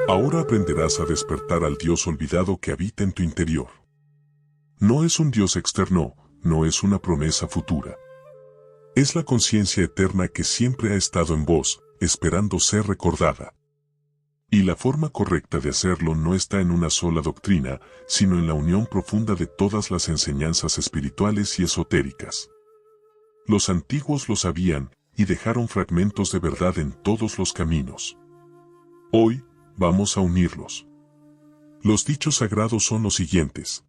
Ahora aprenderás a despertar al Dios olvidado que habita en tu interior. No es un Dios externo, no es una promesa futura. Es la conciencia eterna que siempre ha estado en vos, esperando ser recordada. Y la forma correcta de hacerlo no está en una sola doctrina, sino en la unión profunda de todas las enseñanzas espirituales y esotéricas. Los antiguos lo sabían, y dejaron fragmentos de verdad en todos los caminos. Hoy, vamos a unirlos. Los dichos sagrados son los siguientes.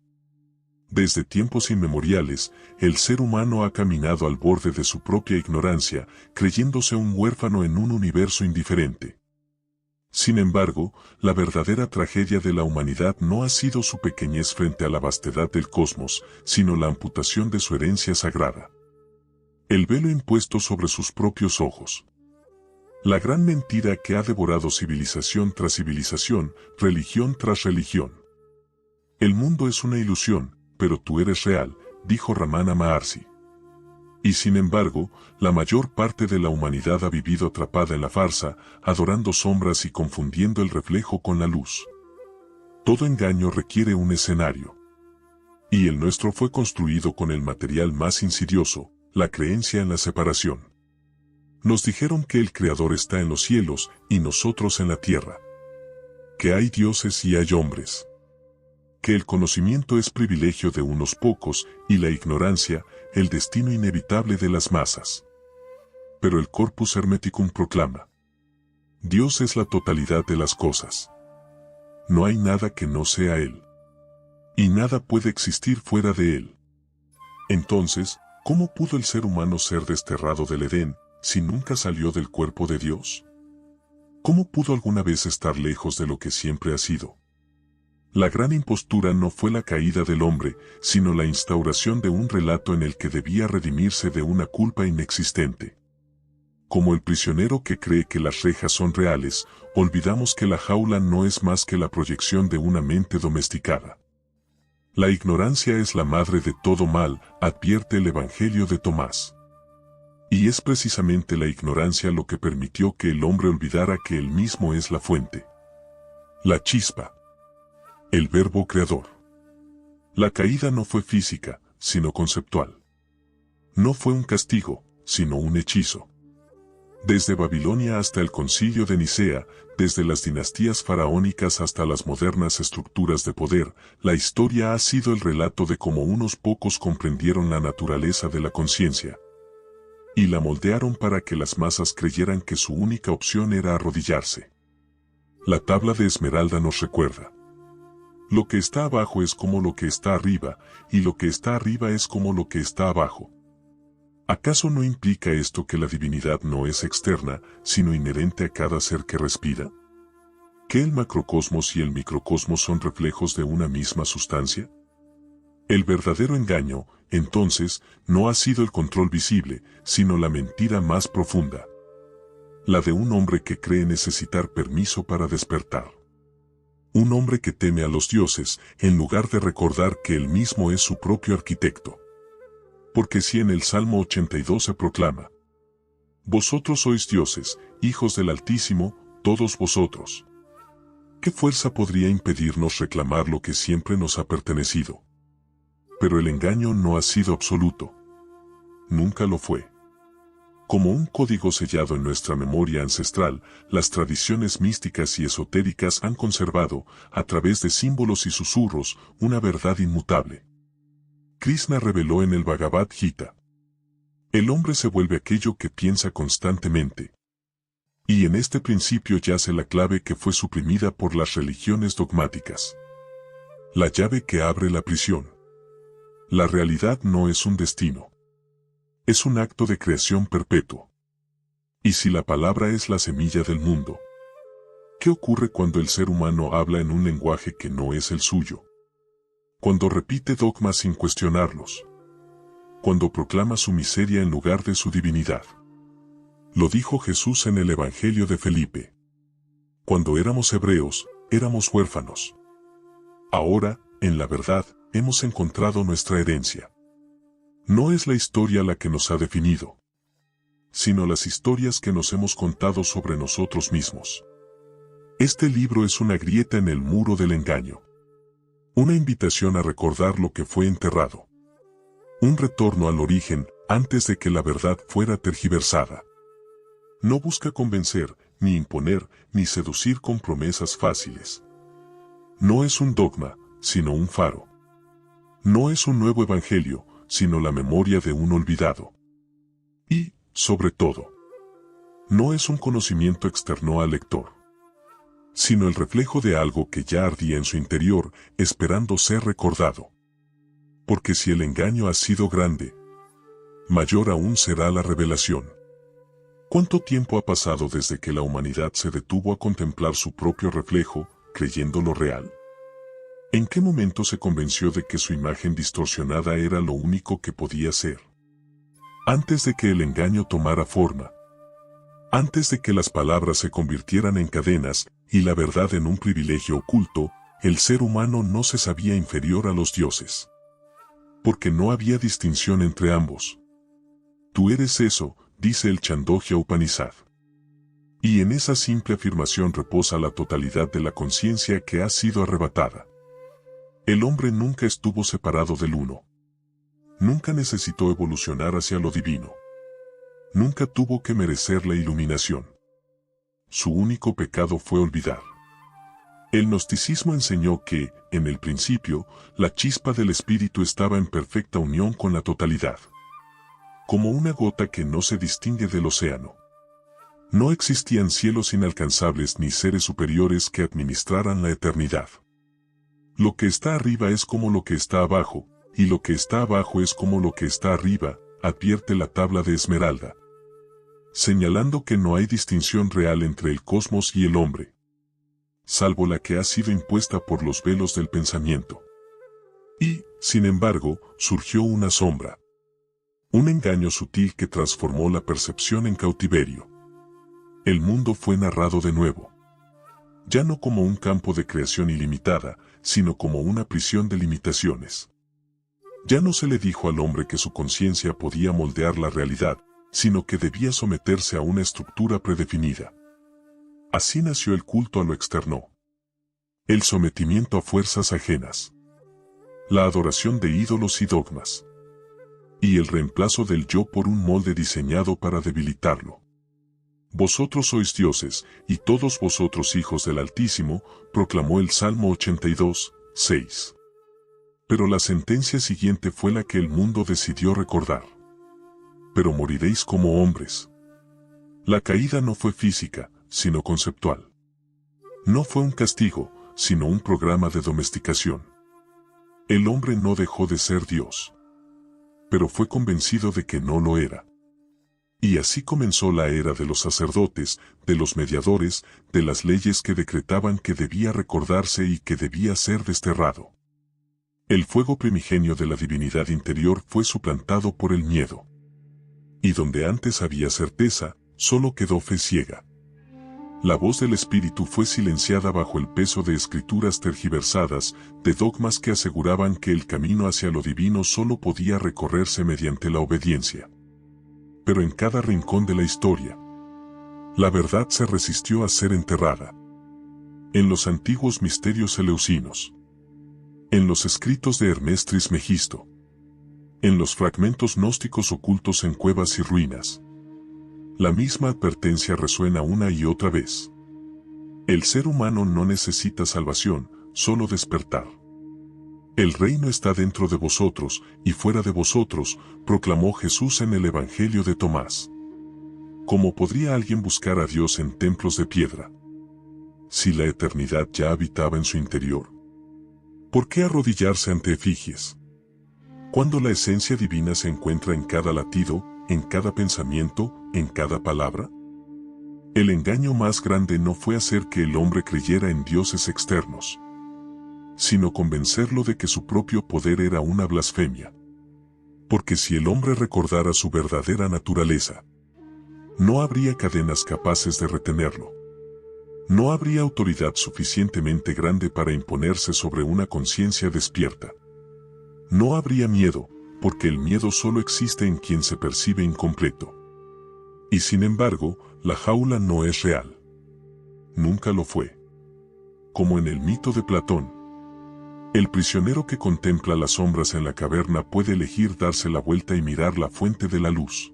Desde tiempos inmemoriales, el ser humano ha caminado al borde de su propia ignorancia, creyéndose un huérfano en un universo indiferente. Sin embargo, la verdadera tragedia de la humanidad no ha sido su pequeñez frente a la vastedad del cosmos, sino la amputación de su herencia sagrada. El velo impuesto sobre sus propios ojos. La gran mentira que ha devorado civilización tras civilización, religión tras religión. El mundo es una ilusión, pero tú eres real, dijo Ramana Maharshi. Y sin embargo, la mayor parte de la humanidad ha vivido atrapada en la farsa, adorando sombras y confundiendo el reflejo con la luz. Todo engaño requiere un escenario. Y el nuestro fue construido con el material más insidioso, la creencia en la separación. Nos dijeron que el Creador está en los cielos y nosotros en la tierra. Que hay dioses y hay hombres. Que el conocimiento es privilegio de unos pocos y la ignorancia, el destino inevitable de las masas. Pero el Corpus Hermeticum proclama: Dios es la totalidad de las cosas. No hay nada que no sea Él. Y nada puede existir fuera de Él. Entonces, ¿cómo pudo el ser humano ser desterrado del Edén, si nunca salió del cuerpo de Dios? ¿Cómo pudo alguna vez estar lejos de lo que siempre ha sido? La gran impostura no fue la caída del hombre, sino la instauración de un relato en el que debía redimirse de una culpa inexistente. Como el prisionero que cree que las rejas son reales, olvidamos que la jaula no es más que la proyección de una mente domesticada. La ignorancia es la madre de todo mal, advierte el Evangelio de Tomás. Y es precisamente la ignorancia lo que permitió que el hombre olvidara que él mismo es la fuente. La chispa. El verbo creador. La caída no fue física, sino conceptual. No fue un castigo, sino un hechizo. Desde Babilonia hasta el Concilio de Nicea, desde las dinastías faraónicas hasta las modernas estructuras de poder, la historia ha sido el relato de cómo unos pocos comprendieron la naturaleza de la conciencia. Y la moldearon para que las masas creyeran que su única opción era arrodillarse. La tabla de Esmeralda nos recuerda: lo que está abajo es como lo que está arriba, y lo que está arriba es como lo que está abajo. ¿Acaso no implica esto que la divinidad no es externa, sino inherente a cada ser que respira? ¿Que el macrocosmos y el microcosmos son reflejos de una misma sustancia? El verdadero engaño, entonces, no ha sido el control visible, sino la mentira más profunda. La de un hombre que cree necesitar permiso para despertar. Un hombre que teme a los dioses, en lugar de recordar que él mismo es su propio arquitecto. Porque si en el Salmo 82 se proclama: vosotros sois dioses, hijos del Altísimo, todos vosotros. ¿Qué fuerza podría impedirnos reclamar lo que siempre nos ha pertenecido? Pero el engaño no ha sido absoluto. Nunca lo fue. Como un código sellado en nuestra memoria ancestral, las tradiciones místicas y esotéricas han conservado, a través de símbolos y susurros, una verdad inmutable. Krishna reveló en el Bhagavad Gita: el hombre se vuelve aquello que piensa constantemente. Y en este principio yace la clave que fue suprimida por las religiones dogmáticas. La llave que abre la prisión. La realidad no es un destino. Es un acto de creación perpetuo. Y si la palabra es la semilla del mundo, ¿qué ocurre cuando el ser humano habla en un lenguaje que no es el suyo? Cuando repite dogmas sin cuestionarlos. Cuando proclama su miseria en lugar de su divinidad. Lo dijo Jesús en el Evangelio de Felipe. Cuando éramos hebreos, éramos huérfanos. Ahora, en la verdad, hemos encontrado nuestra herencia. No es la historia la que nos ha definido. sino las historias que nos hemos contado sobre nosotros mismos. Este libro es una grieta en el muro del engaño. Una invitación a recordar lo que fue enterrado. Un retorno al origen antes de que la verdad fuera tergiversada. No busca convencer, ni imponer, ni seducir con promesas fáciles. No es un dogma, sino un faro. No es un nuevo evangelio, sino la memoria de un olvidado. Y, sobre todo, no es un conocimiento externo al lector, sino el reflejo de algo que ya ardía en su interior, esperando ser recordado. Porque si el engaño ha sido grande, mayor aún será la revelación. ¿Cuánto tiempo ha pasado desde que la humanidad se detuvo a contemplar su propio reflejo, creyéndolo real? ¿En qué momento se convenció de que su imagen distorsionada era lo único que podía ser? Antes de que el engaño tomara forma. Antes de que las palabras se convirtieran en cadenas y la verdad en un privilegio oculto, el ser humano no se sabía inferior a los dioses. Porque no había distinción entre ambos. Tú eres eso, dice el Chandogya Upanishad. Y en esa simple afirmación reposa la totalidad de la conciencia que ha sido arrebatada. El hombre nunca estuvo separado del uno. Nunca necesitó evolucionar hacia lo divino. Nunca tuvo que merecer la iluminación. Su único pecado fue olvidar. El gnosticismo enseñó que, en el principio, la chispa del espíritu estaba en perfecta unión con la totalidad. Como una gota que no se distingue del océano. No existían cielos inalcanzables ni seres superiores que administraran la eternidad. Lo que está arriba es como lo que está abajo, y lo que está abajo es como lo que está arriba, advierte la tabla de Esmeralda. Señalando que no hay distinción real entre el cosmos y el hombre, salvo la que ha sido impuesta por los velos del pensamiento. Y, sin embargo, surgió una sombra. Un engaño sutil que transformó la percepción en cautiverio. El mundo fue narrado de nuevo. Ya no como un campo de creación ilimitada, sino como una prisión de limitaciones. Ya no se le dijo al hombre que su conciencia podía moldear la realidad, sino que debía someterse a una estructura predefinida. Así nació el culto a lo externo. El sometimiento a fuerzas ajenas. La adoración de ídolos y dogmas. Y el reemplazo del yo por un molde diseñado para debilitarlo. Vosotros sois dioses, y todos vosotros hijos del Altísimo, proclamó el Salmo 82, 6. Pero la sentencia siguiente fue la que el mundo decidió recordar. Pero moriréis como hombres. La caída no fue física, sino conceptual. No fue un castigo, sino un programa de domesticación. El hombre no dejó de ser Dios. Pero fue convencido de que no lo era. Y así comenzó la era de los sacerdotes, de los mediadores, de las leyes que decretaban que debía recordarse y que debía ser desterrado. El fuego primigenio de la divinidad interior fue suplantado por el miedo. Y donde antes había certeza, solo quedó fe ciega. La voz del espíritu fue silenciada bajo el peso de escrituras tergiversadas, de dogmas que aseguraban que el camino hacia lo divino solo podía recorrerse mediante la obediencia. Pero en cada rincón de la historia, la verdad se resistió a ser enterrada. En los antiguos misterios eleusinos, en los escritos de Hermes Trismegisto, en los fragmentos gnósticos ocultos en cuevas y ruinas, la misma advertencia resuena una y otra vez. El ser humano no necesita salvación, solo despertar. El reino está dentro de vosotros, y fuera de vosotros, proclamó Jesús en el Evangelio de Tomás. ¿Cómo podría alguien buscar a Dios en templos de piedra? Si la eternidad ya habitaba en su interior. ¿Por qué arrodillarse ante efigies? Cuando la esencia divina se encuentra en cada latido, en cada pensamiento, en cada palabra. El engaño más grande no fue hacer que el hombre creyera en dioses externos, sino convencerlo de que su propio poder era una blasfemia. Porque si el hombre recordara su verdadera naturaleza, no habría cadenas capaces de retenerlo. No habría autoridad suficientemente grande para imponerse sobre una conciencia despierta. No habría miedo, porque el miedo solo existe en quien se percibe incompleto. Y sin embargo, la jaula no es real. Nunca lo fue. Como en el mito de Platón, el prisionero que contempla las sombras en la caverna puede elegir darse la vuelta y mirar la fuente de la luz.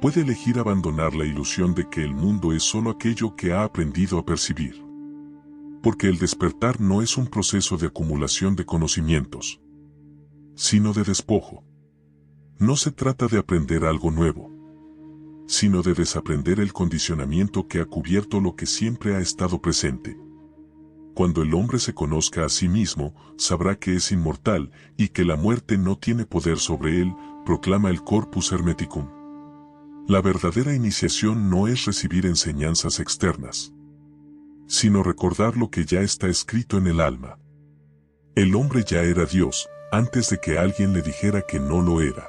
Puede elegir abandonar la ilusión de que el mundo es solo aquello que ha aprendido a percibir. Porque el despertar no es un proceso de acumulación de conocimientos, sino de despojo. No se trata de aprender algo nuevo, sino de desaprender el condicionamiento que ha cubierto lo que siempre ha estado presente. Cuando el hombre se conozca a sí mismo, sabrá que es inmortal y que la muerte no tiene poder sobre él, proclama el Corpus Hermeticum. La verdadera iniciación no es recibir enseñanzas externas, sino recordar lo que ya está escrito en el alma. El hombre ya era Dios, antes de que alguien le dijera que no lo era.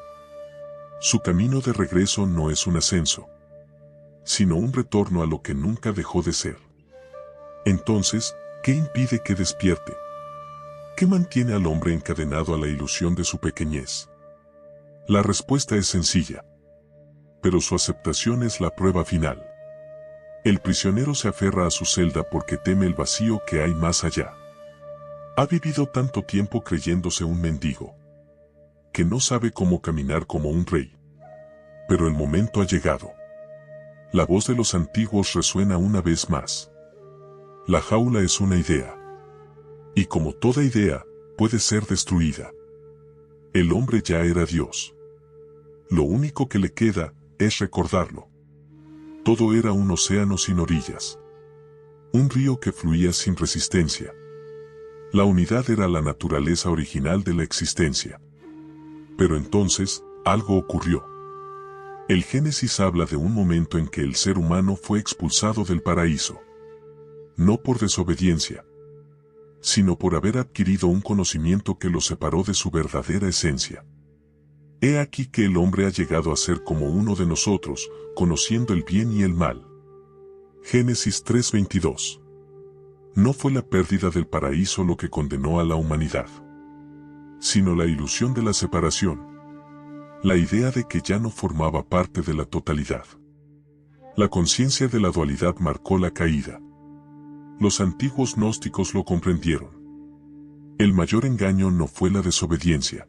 Su camino de regreso no es un ascenso, sino un retorno a lo que nunca dejó de ser. Entonces, ¿qué impide que despierte? ¿Qué mantiene al hombre encadenado a la ilusión de su pequeñez? La respuesta es sencilla, pero su aceptación es la prueba final. El prisionero se aferra a su celda porque teme el vacío que hay más allá. Ha vivido tanto tiempo creyéndose un mendigo, que no sabe cómo caminar como un rey. Pero el momento ha llegado. La voz de los antiguos resuena una vez más. La jaula es una idea. Y como toda idea, puede ser destruida. El hombre ya era Dios. Lo único que le queda es recordarlo. Todo era un océano sin orillas. Un río que fluía sin resistencia. La unidad era la naturaleza original de la existencia. Pero entonces, algo ocurrió. El Génesis habla de un momento en que el ser humano fue expulsado del paraíso. No por desobediencia, sino por haber adquirido un conocimiento que lo separó de su verdadera esencia. He aquí que el hombre ha llegado a ser como uno de nosotros, conociendo el bien y el mal. Génesis 3:22. No fue la pérdida del paraíso lo que condenó a la humanidad, sino la ilusión de la separación, la idea de que ya no formaba parte de la totalidad. La conciencia de la dualidad marcó la caída. Los antiguos gnósticos lo comprendieron. El mayor engaño no fue la desobediencia,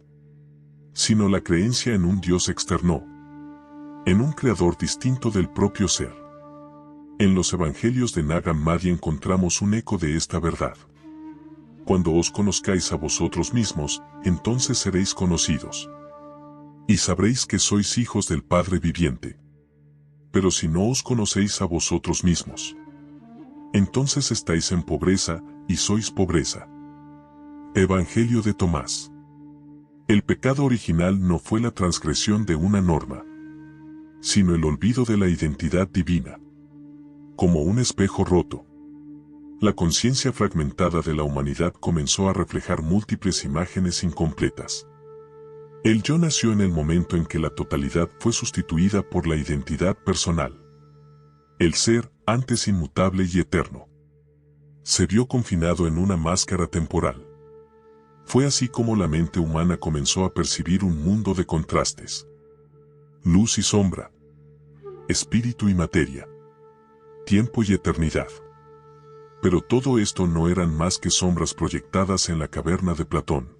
sino la creencia en un Dios externo, en un creador distinto del propio ser. En los evangelios de Nag Hammadi encontramos un eco de esta verdad. Cuando os conozcáis a vosotros mismos, entonces seréis conocidos. Y sabréis que sois hijos del Padre viviente. Pero si no os conocéis a vosotros mismos, entonces estáis en pobreza, y sois pobreza. Evangelio de Tomás. El pecado original no fue la transgresión de una norma, sino el olvido de la identidad divina. Como un espejo roto, la conciencia fragmentada de la humanidad comenzó a reflejar múltiples imágenes incompletas. El yo nació en el momento en que la totalidad fue sustituida por la identidad personal. El ser, antes inmutable y eterno, se vio confinado en una máscara temporal. Fue así como la mente humana comenzó a percibir un mundo de contrastes. Luz y sombra, espíritu y materia, tiempo y eternidad. Pero todo esto no eran más que sombras proyectadas en la caverna de Platón.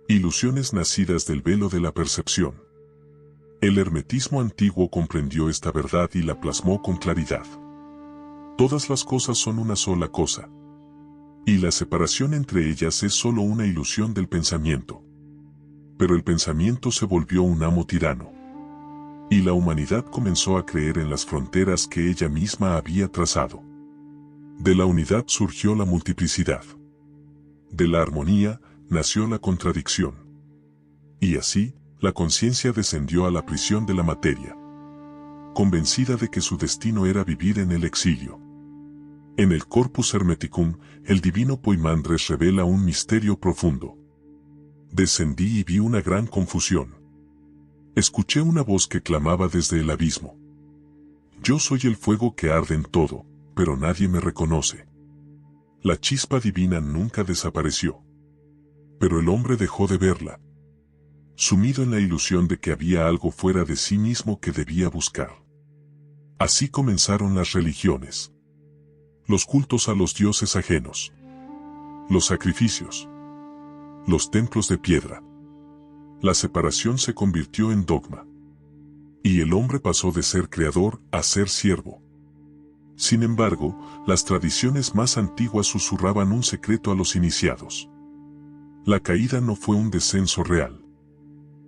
Ilusiones nacidas del velo de la percepción. El hermetismo antiguo comprendió esta verdad y la plasmó con claridad. Todas las cosas son una sola cosa, y la separación entre ellas es solo una ilusión del pensamiento. Pero el pensamiento se volvió un amo tirano, y la humanidad comenzó a creer en las fronteras que ella misma había trazado. De la unidad surgió la multiplicidad. De la armonía nació la contradicción. Y así, la conciencia descendió a la prisión de la materia, convencida de que su destino era vivir en el exilio. En el Corpus Hermeticum, el divino Poimandres revela un misterio profundo. Descendí y vi una gran confusión. Escuché una voz que clamaba desde el abismo. Yo soy el fuego que arde en todo, pero nadie me reconoce. La chispa divina nunca desapareció. Pero el hombre dejó de verla, sumido en la ilusión de que había algo fuera de sí mismo que debía buscar. Así comenzaron las religiones. Los cultos a los dioses ajenos. Los sacrificios. Los templos de piedra. La separación se convirtió en dogma. Y el hombre pasó de ser creador a ser siervo. Sin embargo, las tradiciones más antiguas susurraban un secreto a los iniciados. La caída no fue un descenso real,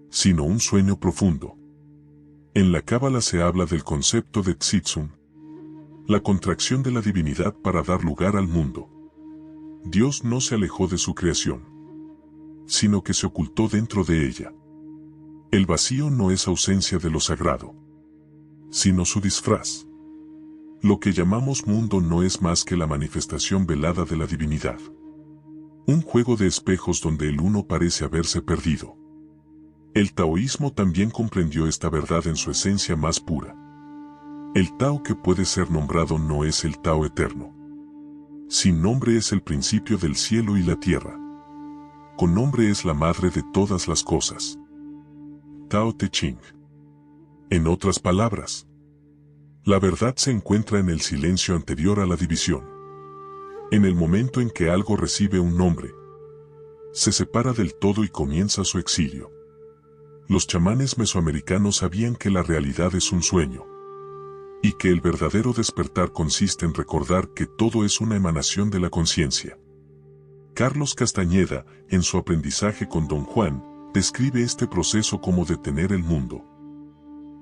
sino un sueño profundo. En la Cábala se habla del concepto de Tzitzum, la contracción de la divinidad para dar lugar al mundo. Dios no se alejó de su creación, sino que se ocultó dentro de ella. El vacío no es ausencia de lo sagrado, sino su disfraz. Lo que llamamos mundo no es más que la manifestación velada de la divinidad. Un juego de espejos donde el uno parece haberse perdido. El taoísmo también comprendió esta verdad en su esencia más pura. El Tao que puede ser nombrado no es el Tao eterno. Sin nombre es el principio del cielo y la tierra. Con nombre es la madre de todas las cosas. Tao Te Ching. En otras palabras, la verdad se encuentra en el silencio anterior a la división. En el momento en que algo recibe un nombre, se separa del todo y comienza su exilio. Los chamanes mesoamericanos sabían que la realidad es un sueño, y que el verdadero despertar consiste en recordar que todo es una emanación de la conciencia. Carlos Castañeda, en su aprendizaje con Don Juan, describe este proceso como detener el mundo.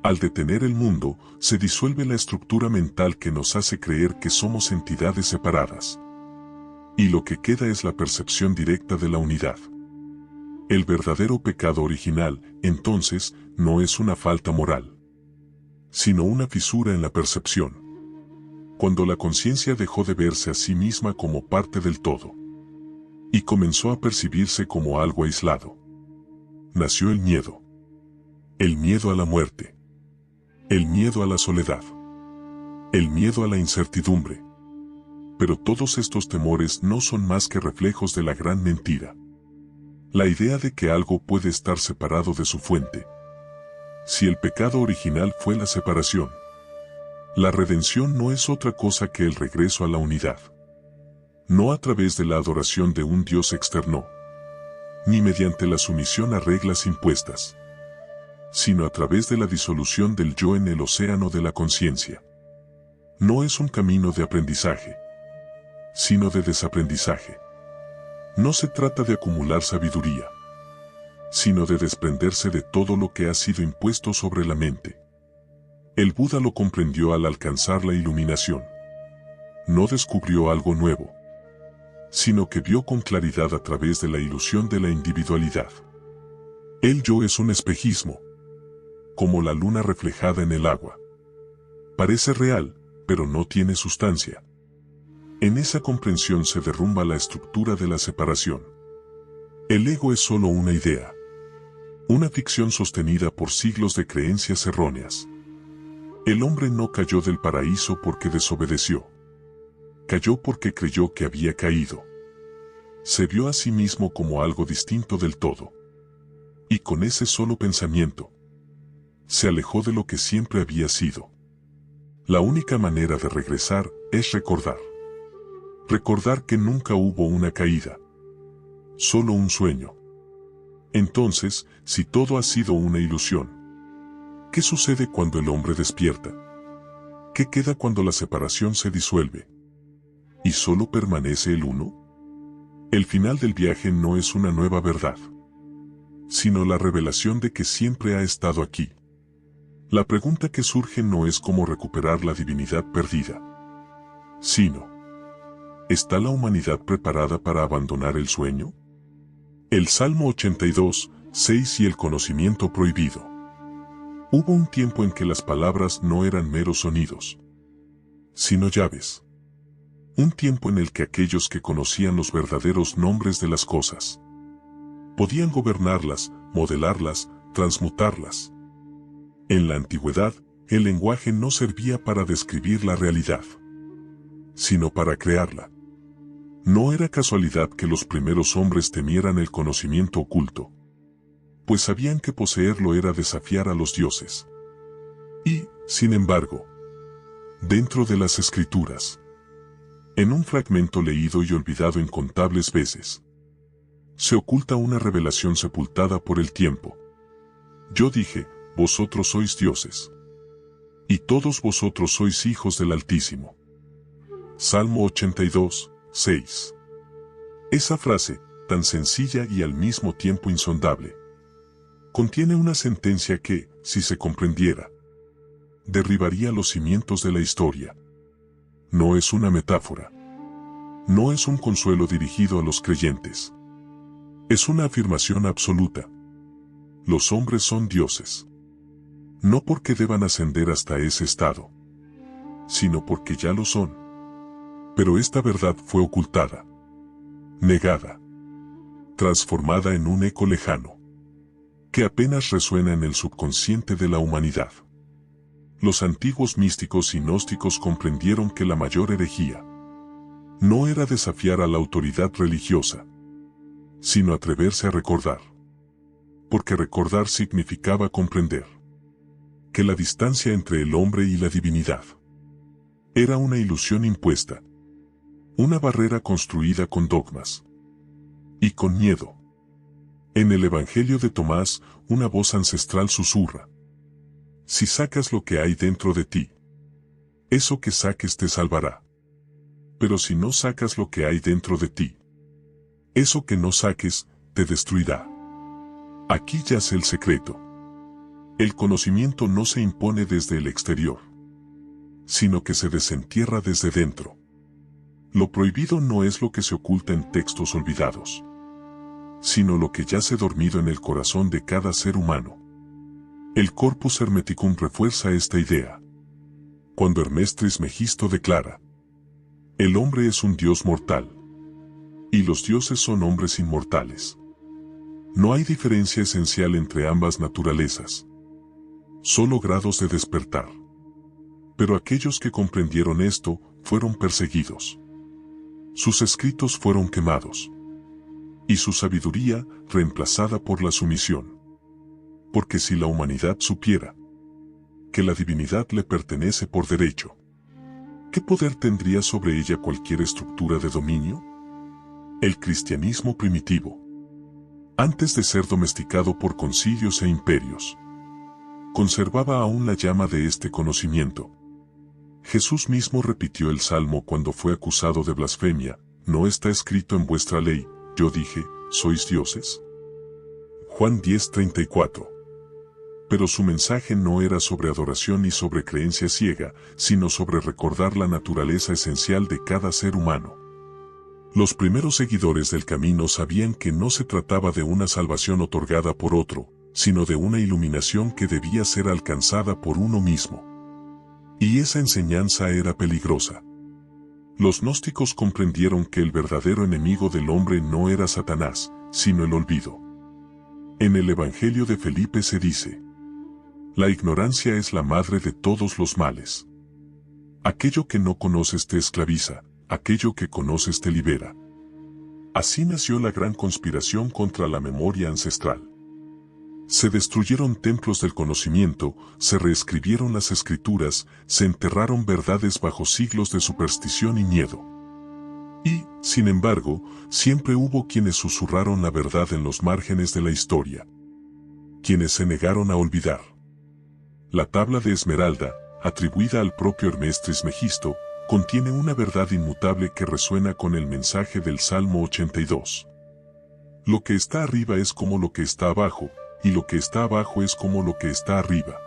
Al detener el mundo, se disuelve la estructura mental que nos hace creer que somos entidades separadas. Y lo que queda es la percepción directa de la unidad. El verdadero pecado original, entonces, no es una falta moral, sino una fisura en la percepción. Cuando la conciencia dejó de verse a sí misma como parte del todo, y comenzó a percibirse como algo aislado, nació el miedo. El miedo a la muerte. El miedo a la soledad. El miedo a la incertidumbre. Pero todos estos temores no son más que reflejos de la gran mentira. La idea de que algo puede estar separado de su fuente. Si el pecado original fue la separación, la redención no es otra cosa que el regreso a la unidad. No a través de la adoración de un Dios externo, ni mediante la sumisión a reglas impuestas, sino a través de la disolución del yo en el océano de la conciencia. No es un camino de aprendizaje, sino de desaprendizaje. No se trata de acumular sabiduría, sino de desprenderse de todo lo que ha sido impuesto sobre la mente. El Buda lo comprendió al alcanzar la iluminación. No descubrió algo nuevo, sino que vio con claridad a través de la ilusión de la individualidad. El yo es un espejismo, como la luna reflejada en el agua. Parece real, pero no tiene sustancia. En esa comprensión se derrumba la estructura de la separación. El ego es solo una idea, una ficción sostenida por siglos de creencias erróneas. El hombre no cayó del paraíso porque desobedeció. Cayó porque creyó que había caído. Se vio a sí mismo como algo distinto del todo. Y con ese solo pensamiento, se alejó de lo que siempre había sido. La única manera de regresar es recordar. Recordar que nunca hubo una caída, solo un sueño. Entonces, si todo ha sido una ilusión, ¿qué sucede cuando el hombre despierta? ¿Qué queda cuando la separación se disuelve? ¿Y solo permanece el uno? El final del viaje no es una nueva verdad, sino la revelación de que siempre ha estado aquí. La pregunta que surge no es cómo recuperar la divinidad perdida, sino, ¿está la humanidad preparada para abandonar el sueño? El Salmo 82, 6 y el conocimiento prohibido. Hubo un tiempo en que las palabras no eran meros sonidos, sino llaves. Un tiempo en el que aquellos que conocían los verdaderos nombres de las cosas podían gobernarlas, modelarlas, transmutarlas. En la antigüedad, el lenguaje no servía para describir la realidad, sino para crearla. No era casualidad que los primeros hombres temieran el conocimiento oculto, pues sabían que poseerlo era desafiar a los dioses. Y, sin embargo, Dentro de las Escrituras. En un fragmento leído y olvidado incontables veces, se oculta una revelación sepultada por el tiempo. Yo dije, vosotros sois dioses. Y todos vosotros sois hijos del Altísimo. Salmo 82, 6. Esa frase, tan sencilla y al mismo tiempo insondable, contiene una sentencia que, si se comprendiera, derribaría los cimientos de la historia. No es una metáfora. No es un consuelo dirigido a los creyentes. Es una afirmación absoluta. Los hombres son dioses. No porque deban ascender hasta ese estado, sino porque ya lo son. Pero esta verdad fue ocultada, negada, transformada en un eco lejano, que apenas resuena en el subconsciente de la humanidad. Los antiguos místicos y gnósticos comprendieron que la mayor herejía no era desafiar a la autoridad religiosa, sino atreverse a recordar. Porque recordar significaba comprender que la distancia entre el hombre y la divinidad era una ilusión impuesta, una barrera construida con dogmas y con miedo. En el Evangelio de Tomás, una voz ancestral susurra: si sacas lo que hay dentro de ti, eso que saques te salvará. Pero si no sacas lo que hay dentro de ti, eso que no saques te destruirá. Aquí yace el secreto. El conocimiento no se impone desde el exterior, sino que se desentierra desde dentro. Lo prohibido no es lo que se oculta en textos olvidados, sino lo que yace dormido en el corazón de cada ser humano. El Corpus Hermeticum refuerza esta idea, cuando Hermes Trismegisto declara: el hombre es un dios mortal, y los dioses son hombres inmortales. No hay diferencia esencial entre ambas naturalezas, solo grados de despertar. Pero aquellos que comprendieron esto fueron perseguidos. Sus escritos fueron quemados, y su sabiduría reemplazada por la sumisión. Porque si la humanidad supiera que la divinidad le pertenece por derecho, ¿qué poder tendría sobre ella cualquier estructura de dominio? El cristianismo primitivo, antes de ser domesticado por concilios e imperios, conservaba aún la llama de este conocimiento. Jesús mismo repitió el Salmo cuando fue acusado de blasfemia: ¿no está escrito en vuestra ley, yo dije, sois dioses? Juan 10:34. Pero su mensaje no era sobre adoración ni sobre creencia ciega, sino sobre recordar la naturaleza esencial de cada ser humano. Los primeros seguidores del camino sabían que no se trataba de una salvación otorgada por otro, sino de una iluminación que debía ser alcanzada por uno mismo. Y esa enseñanza era peligrosa. Los gnósticos comprendieron que el verdadero enemigo del hombre no era Satanás, sino el olvido. En el Evangelio de Felipe se dice: la ignorancia es la madre de todos los males. Aquello que no conoces te esclaviza, aquello que conoces te libera. Así nació la gran conspiración contra la memoria ancestral. Se destruyeron templos del conocimiento, se reescribieron las escrituras, se enterraron verdades bajo siglos de superstición y miedo. Y, sin embargo, siempre hubo quienes susurraron la verdad en los márgenes de la historia, quienes se negaron a olvidar. La tabla de Esmeralda, atribuida al propio Hermes Trismegisto, contiene una verdad inmutable que resuena con el mensaje del Salmo 82. Lo que está arriba es como lo que está abajo, y lo que está abajo es como lo que está arriba.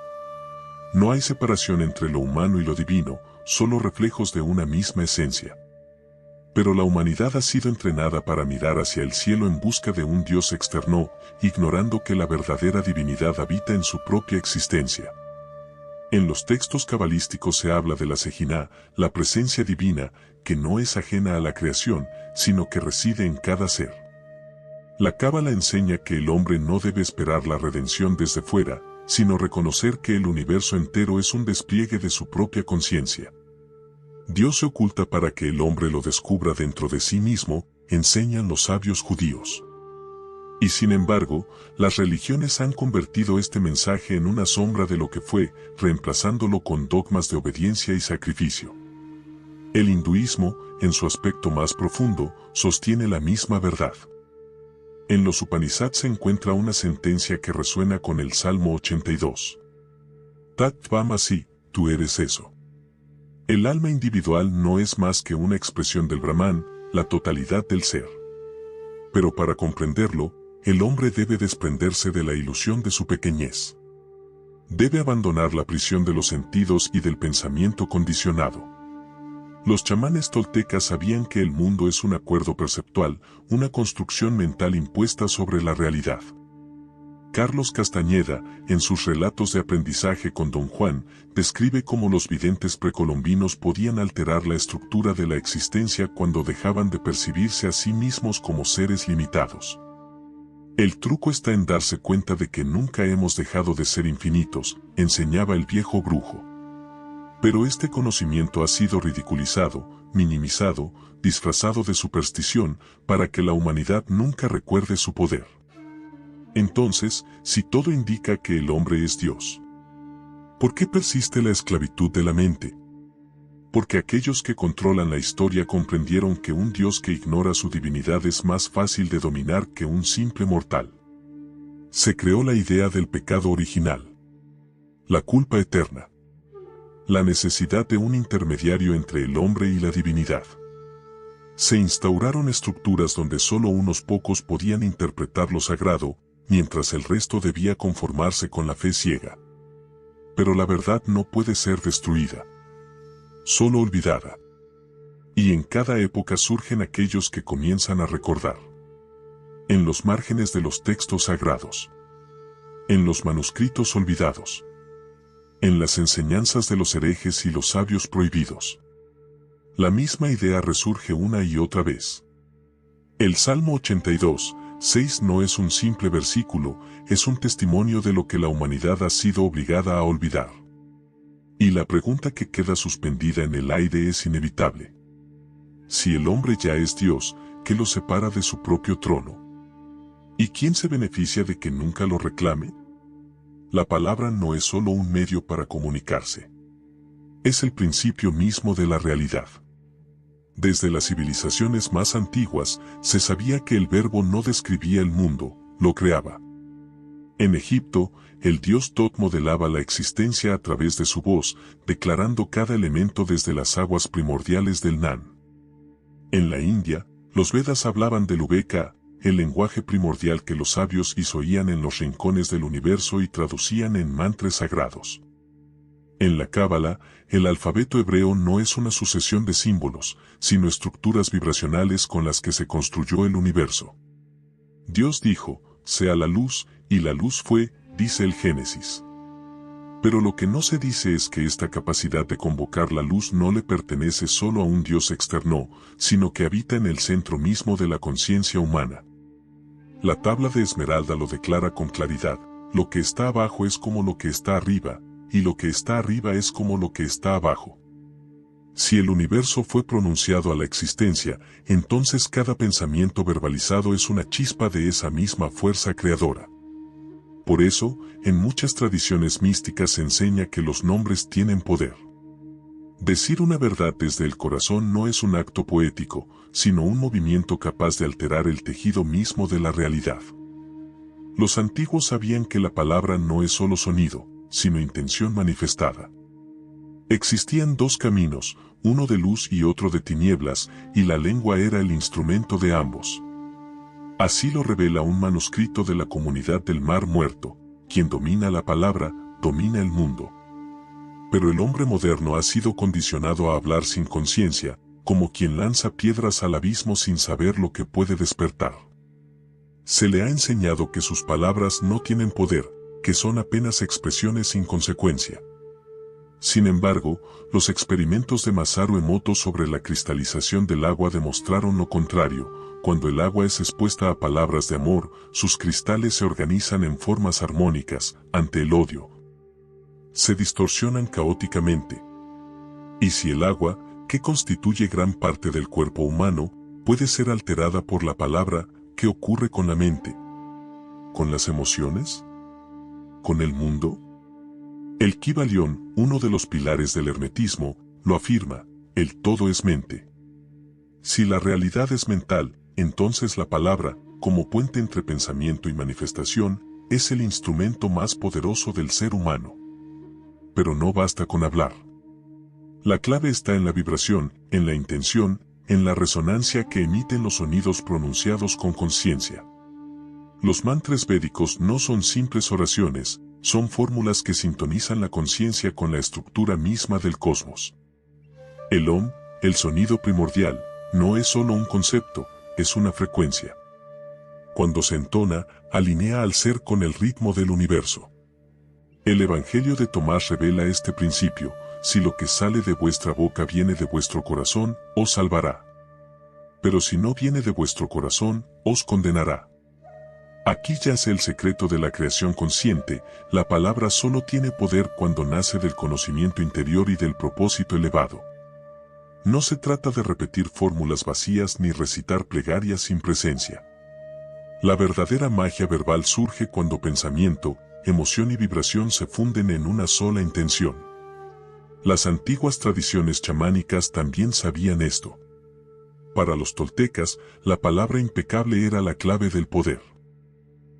No hay separación entre lo humano y lo divino, solo reflejos de una misma esencia. Pero la humanidad ha sido entrenada para mirar hacia el cielo en busca de un Dios externo, ignorando que la verdadera divinidad habita en su propia existencia. En los textos cabalísticos se habla de la Sejina, la presencia divina, que no es ajena a la creación, sino que reside en cada ser. La Cábala enseña que el hombre no debe esperar la redención desde fuera, sino reconocer que el universo entero es un despliegue de su propia conciencia. Dios se oculta para que el hombre lo descubra dentro de sí mismo, enseñan los sabios judíos. Y sin embargo, las religiones han convertido este mensaje en una sombra de lo que fue, reemplazándolo con dogmas de obediencia y sacrificio. El hinduismo, en su aspecto más profundo, sostiene la misma verdad. En los Upanishads se encuentra una sentencia que resuena con el Salmo 82. Tat Tvamasi, tú eres eso. El alma individual no es más que una expresión del Brahman, la totalidad del ser. Pero para comprenderlo, el hombre debe desprenderse de la ilusión de su pequeñez. Debe abandonar la prisión de los sentidos y del pensamiento condicionado. Los chamanes toltecas sabían que el mundo es un acuerdo perceptual, una construcción mental impuesta sobre la realidad. Carlos Castañeda, en sus relatos de aprendizaje con Don Juan, describe cómo los videntes precolombinos podían alterar la estructura de la existencia cuando dejaban de percibirse a sí mismos como seres limitados. El truco está en darse cuenta de que nunca hemos dejado de ser infinitos, enseñaba el viejo brujo. Pero este conocimiento ha sido ridiculizado, minimizado, disfrazado de superstición, para que la humanidad nunca recuerde su poder. Entonces, si todo indica que el hombre es Dios, ¿por qué persiste la esclavitud de la mente? Porque aquellos que controlan la historia comprendieron que un Dios que ignora su divinidad es más fácil de dominar que un simple mortal. Se creó la idea del pecado original, la culpa eterna, la necesidad de un intermediario entre el hombre y la divinidad. Se instauraron estructuras donde solo unos pocos podían interpretar lo sagrado, mientras el resto debía conformarse con la fe ciega. Pero la verdad no puede ser destruida, solo olvidada. Y en cada época surgen aquellos que comienzan a recordar. En los márgenes de los textos sagrados. En los manuscritos olvidados. En las enseñanzas de los herejes y los sabios prohibidos. La misma idea resurge una y otra vez. El Salmo 82, 6 no es un simple versículo, es un testimonio de lo que la humanidad ha sido obligada a olvidar. Y la pregunta que queda suspendida en el aire es inevitable. Si el hombre ya es Dios, ¿qué lo separa de su propio trono? ¿Y quién se beneficia de que nunca lo reclame? La palabra no es solo un medio para comunicarse. Es el principio mismo de la realidad. Desde las civilizaciones más antiguas, se sabía que el verbo no describía el mundo, lo creaba. En Egipto, el dios Tot modelaba la existencia a través de su voz, declarando cada elemento desde las aguas primordiales del Nan. En la India, los Vedas hablaban del Ubeka, el lenguaje primordial que los sabios oían en los rincones del universo y traducían en mantras sagrados. En la Cábala, el alfabeto hebreo no es una sucesión de símbolos, sino estructuras vibracionales con las que se construyó el universo. Dios dijo, sea la luz, y la luz fue, dice el Génesis. Pero lo que no se dice es que esta capacidad de convocar la luz no le pertenece solo a un Dios externo, sino que habita en el centro mismo de la conciencia humana. La tabla de Esmeralda lo declara con claridad, lo que está abajo es como lo que está arriba, y lo que está arriba es como lo que está abajo. Si el universo fue pronunciado a la existencia, entonces cada pensamiento verbalizado es una chispa de esa misma fuerza creadora. Por eso, en muchas tradiciones místicas se enseña que los nombres tienen poder. Decir una verdad desde el corazón no es un acto poético, sino un movimiento capaz de alterar el tejido mismo de la realidad. Los antiguos sabían que la palabra no es solo sonido, sino intención manifestada. Existían dos caminos, uno de luz y otro de tinieblas, y la lengua era el instrumento de ambos. Así lo revela un manuscrito de la comunidad del Mar Muerto: quien domina la palabra, domina el mundo. Pero el hombre moderno ha sido condicionado a hablar sin conciencia, como quien lanza piedras al abismo sin saber lo que puede despertar. Se le ha enseñado que sus palabras no tienen poder, que son apenas expresiones sin consecuencia. Sin embargo, los experimentos de Masaru Emoto sobre la cristalización del agua demostraron lo contrario. Cuando el agua es expuesta a palabras de amor, sus cristales se organizan en formas armónicas. Ante el odio, se distorsionan caóticamente. Y si el agua, que constituye gran parte del cuerpo humano, puede ser alterada por la palabra, ¿qué ocurre con la mente? ¿Con las emociones? ¿Con el mundo? El Kybalión, uno de los pilares del hermetismo, lo afirma: el todo es mente. Si la realidad es mental, entonces la palabra, como puente entre pensamiento y manifestación, es el instrumento más poderoso del ser humano. Pero no basta con hablar. La clave está en la vibración, en la intención, en la resonancia que emiten los sonidos pronunciados con conciencia. Los mantras védicos no son simples oraciones, son fórmulas que sintonizan la conciencia con la estructura misma del cosmos. El Om, el sonido primordial, no es solo un concepto, es una frecuencia. Cuando se entona, alinea al ser con el ritmo del universo. El Evangelio de Tomás revela este principio: si lo que sale de vuestra boca viene de vuestro corazón, os salvará. Pero si no viene de vuestro corazón, os condenará. Aquí yace el secreto de la creación consciente: la palabra solo tiene poder cuando nace del conocimiento interior y del propósito elevado. No se trata de repetir fórmulas vacías ni recitar plegarias sin presencia. La verdadera magia verbal surge cuando pensamiento, emoción y vibración se funden en una sola intención. Las antiguas tradiciones chamánicas también sabían esto. Para los toltecas, la palabra impecable era la clave del poder.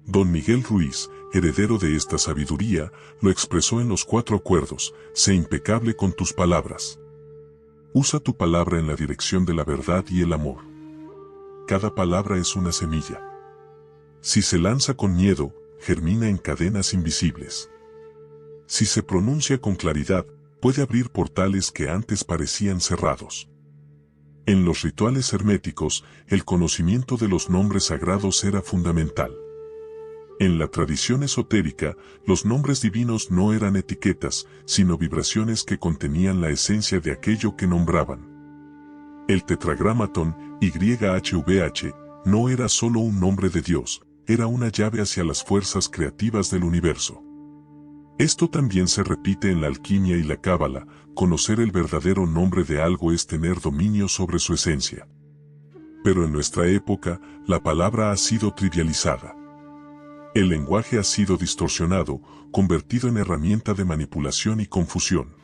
Don Miguel Ruiz, heredero de esta sabiduría, lo expresó en los 4 acuerdos: sé impecable con tus palabras. Usa tu palabra en la dirección de la verdad y el amor. Cada palabra es una semilla. Si se lanza con miedo, germina en cadenas invisibles. Si se pronuncia con claridad, puede abrir portales que antes parecían cerrados. En los rituales herméticos, el conocimiento de los nombres sagrados era fundamental. En la tradición esotérica, los nombres divinos no eran etiquetas, sino vibraciones que contenían la esencia de aquello que nombraban. El tetragramatón, YHVH, no era solo un nombre de Dios, era una llave hacia las fuerzas creativas del universo. Esto también se repite en la alquimia y la cábala: conocer el verdadero nombre de algo es tener dominio sobre su esencia. Pero en nuestra época, la palabra ha sido trivializada. El lenguaje ha sido distorsionado, convertido en herramienta de manipulación y confusión.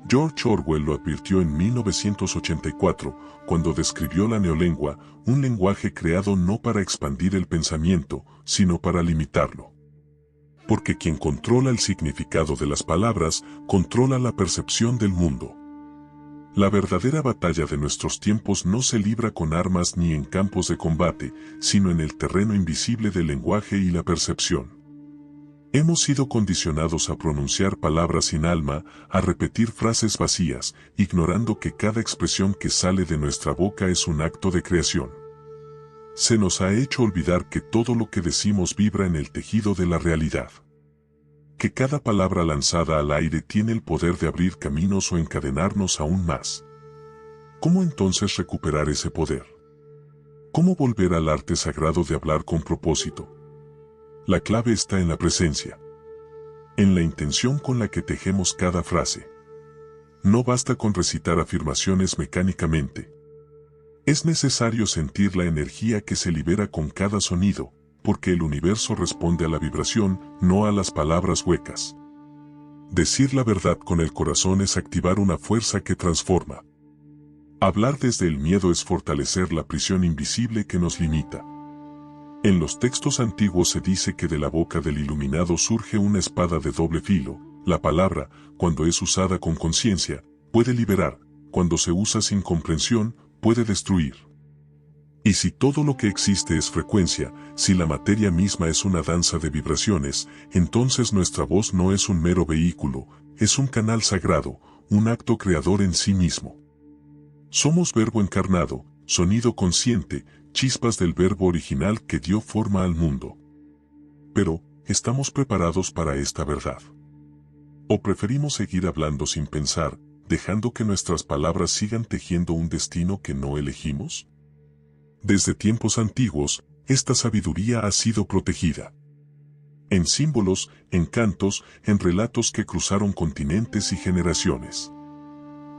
George Orwell lo advirtió en 1984, cuando describió la neolengua, un lenguaje creado no para expandir el pensamiento, sino para limitarlo. Porque quien controla el significado de las palabras, controla la percepción del mundo. La verdadera batalla de nuestros tiempos no se libra con armas ni en campos de combate, sino en el terreno invisible del lenguaje y la percepción. Hemos sido condicionados a pronunciar palabras sin alma, a repetir frases vacías, ignorando que cada expresión que sale de nuestra boca es un acto de creación. Se nos ha hecho olvidar que todo lo que decimos vibra en el tejido de la realidad. Que cada palabra lanzada al aire tiene el poder de abrir caminos o encadenarnos aún más. ¿Cómo entonces recuperar ese poder? ¿Cómo volver al arte sagrado de hablar con propósito? La clave está en la presencia. En la intención con la que tejemos cada frase. No basta con recitar afirmaciones mecánicamente. Es necesario sentir la energía que se libera con cada sonido, porque el universo responde a la vibración, no a las palabras huecas. Decir la verdad con el corazón es activar una fuerza que transforma. Hablar desde el miedo es fortalecer la prisión invisible que nos limita. En los textos antiguos se dice que de la boca del iluminado surge una espada de doble filo. La palabra, cuando es usada con conciencia, puede liberar; cuando se usa sin comprensión, puede destruir. Y si todo lo que existe es frecuencia, si la materia misma es una danza de vibraciones, entonces nuestra voz no es un mero vehículo, es un canal sagrado, un acto creador en sí mismo. Somos verbo encarnado, sonido consciente, chispas del verbo original que dio forma al mundo. Pero, ¿estamos preparados para esta verdad? ¿O preferimos seguir hablando sin pensar, dejando que nuestras palabras sigan tejiendo un destino que no elegimos? Desde tiempos antiguos, esta sabiduría ha sido protegida. En símbolos, en cantos, en relatos que cruzaron continentes y generaciones.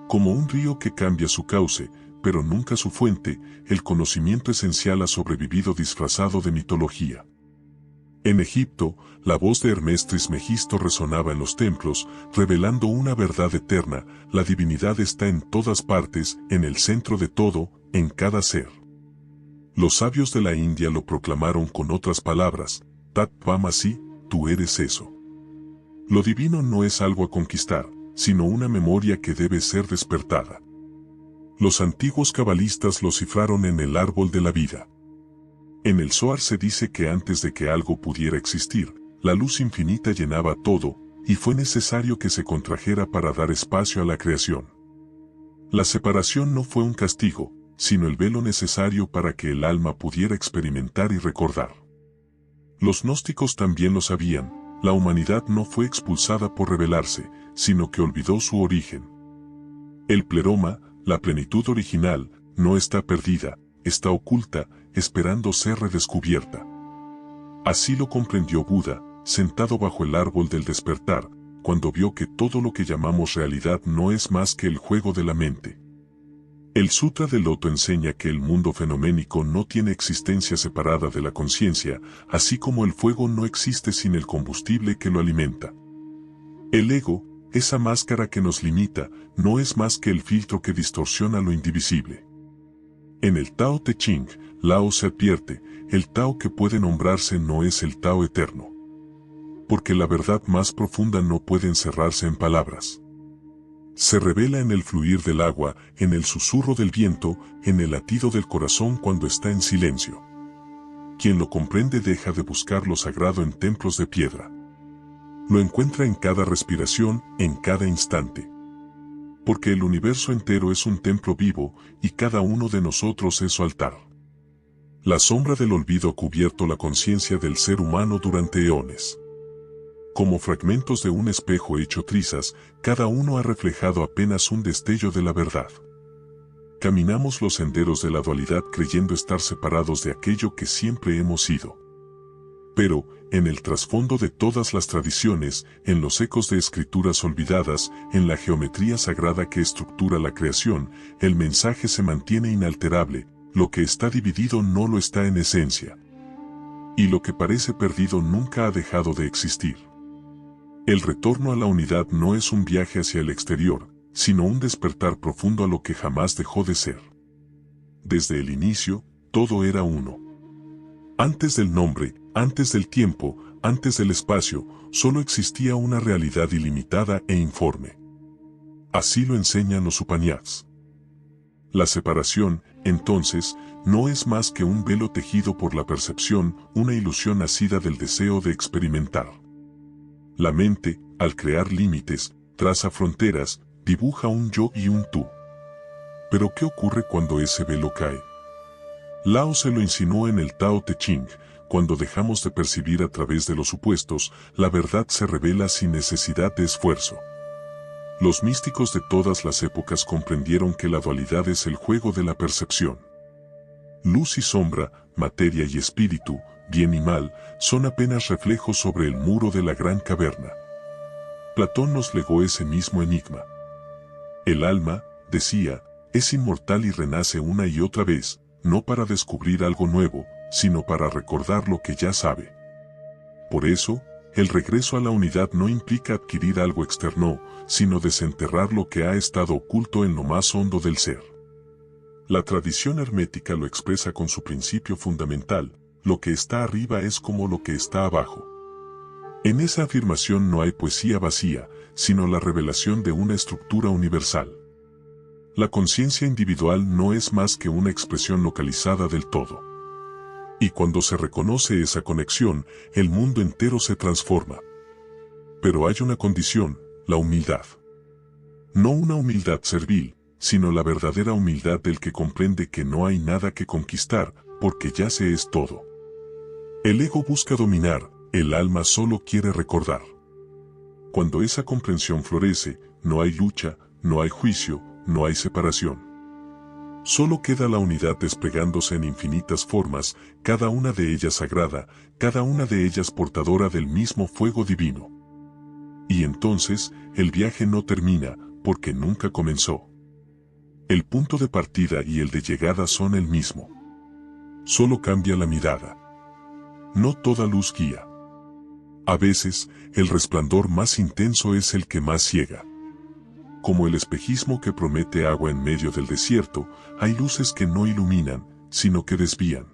Como un río que cambia su cauce, pero nunca su fuente, el conocimiento esencial ha sobrevivido disfrazado de mitología. En Egipto, la voz de Hermes Trismegisto resonaba en los templos, revelando una verdad eterna: la divinidad está en todas partes, en el centro de todo, en cada ser. Los sabios de la India lo proclamaron con otras palabras: Tat Tvamasi, tú eres eso. Lo divino no es algo a conquistar, sino una memoria que debe ser despertada. Los antiguos cabalistas lo cifraron en el árbol de la vida. En el Zohar se dice que antes de que algo pudiera existir, la luz infinita llenaba todo, y fue necesario que se contrajera para dar espacio a la creación. La separación no fue un castigo, sino el velo necesario para que el alma pudiera experimentar y recordar. Los gnósticos también lo sabían: la humanidad no fue expulsada por rebelarse, sino que olvidó su origen. El pleroma, la plenitud original, no está perdida, está oculta, esperando ser redescubierta. Así lo comprendió Buda, sentado bajo el árbol del despertar, cuando vio que todo lo que llamamos realidad no es más que el juego de la mente. El Sutra del Loto enseña que el mundo fenoménico no tiene existencia separada de la conciencia, así como el fuego no existe sin el combustible que lo alimenta. El ego, esa máscara que nos limita, no es más que el filtro que distorsiona lo indivisible. En el Tao Te Ching, Lao se advierte: el Tao que puede nombrarse no es el Tao eterno. Porque la verdad más profunda no puede encerrarse en palabras. Se revela en el fluir del agua, en el susurro del viento, en el latido del corazón cuando está en silencio. Quien lo comprende deja de buscar lo sagrado en templos de piedra. Lo encuentra en cada respiración, en cada instante. Porque el universo entero es un templo vivo, y cada uno de nosotros es su altar. La sombra del olvido ha cubierto la conciencia del ser humano durante eones. Como fragmentos de un espejo hecho trizas, cada uno ha reflejado apenas un destello de la verdad. Caminamos los senderos de la dualidad creyendo estar separados de aquello que siempre hemos sido. Pero, en el trasfondo de todas las tradiciones, en los ecos de escrituras olvidadas, en la geometría sagrada que estructura la creación, el mensaje se mantiene inalterable: lo que está dividido no lo está en esencia. Y lo que parece perdido nunca ha dejado de existir. El retorno a la unidad no es un viaje hacia el exterior, sino un despertar profundo a lo que jamás dejó de ser. Desde el inicio, todo era uno. Antes del nombre, antes del tiempo, antes del espacio, solo existía una realidad ilimitada e informe. Así lo enseñan los Upanishads. La separación, entonces, no es más que un velo tejido por la percepción, una ilusión nacida del deseo de experimentar. La mente, al crear límites, traza fronteras, dibuja un yo y un tú. Pero ¿qué ocurre cuando ese velo cae? Lao se lo insinuó en el Tao Te Ching: cuando dejamos de percibir a través de los supuestos, la verdad se revela sin necesidad de esfuerzo. Los místicos de todas las épocas comprendieron que la dualidad es el juego de la percepción. Luz y sombra, materia y espíritu, bien y mal, son apenas reflejos sobre el muro de la gran caverna. Platón nos legó ese mismo enigma. El alma, decía, es inmortal y renace una y otra vez, no para descubrir algo nuevo, sino para recordar lo que ya sabe. Por eso, el regreso a la unidad no implica adquirir algo externo, sino desenterrar lo que ha estado oculto en lo más hondo del ser. La tradición hermética lo expresa con su principio fundamental: lo que está arriba es como lo que está abajo. En esa afirmación no hay poesía vacía, sino la revelación de una estructura universal. La conciencia individual no es más que una expresión localizada del todo. Y cuando se reconoce esa conexión, el mundo entero se transforma. Pero hay una condición: la humildad. No una humildad servil, sino la verdadera humildad del que comprende que no hay nada que conquistar, porque ya se es todo. El ego busca dominar, el alma solo quiere recordar. Cuando esa comprensión florece, no hay lucha, no hay juicio, no hay separación. Solo queda la unidad desplegándose en infinitas formas, cada una de ellas sagrada, cada una de ellas portadora del mismo fuego divino. Y entonces, el viaje no termina, porque nunca comenzó. El punto de partida y el de llegada son el mismo. Solo cambia la mirada. No toda luz guía. A veces, el resplandor más intenso es el que más ciega. Como el espejismo que promete agua en medio del desierto, hay luces que no iluminan, sino que desvían.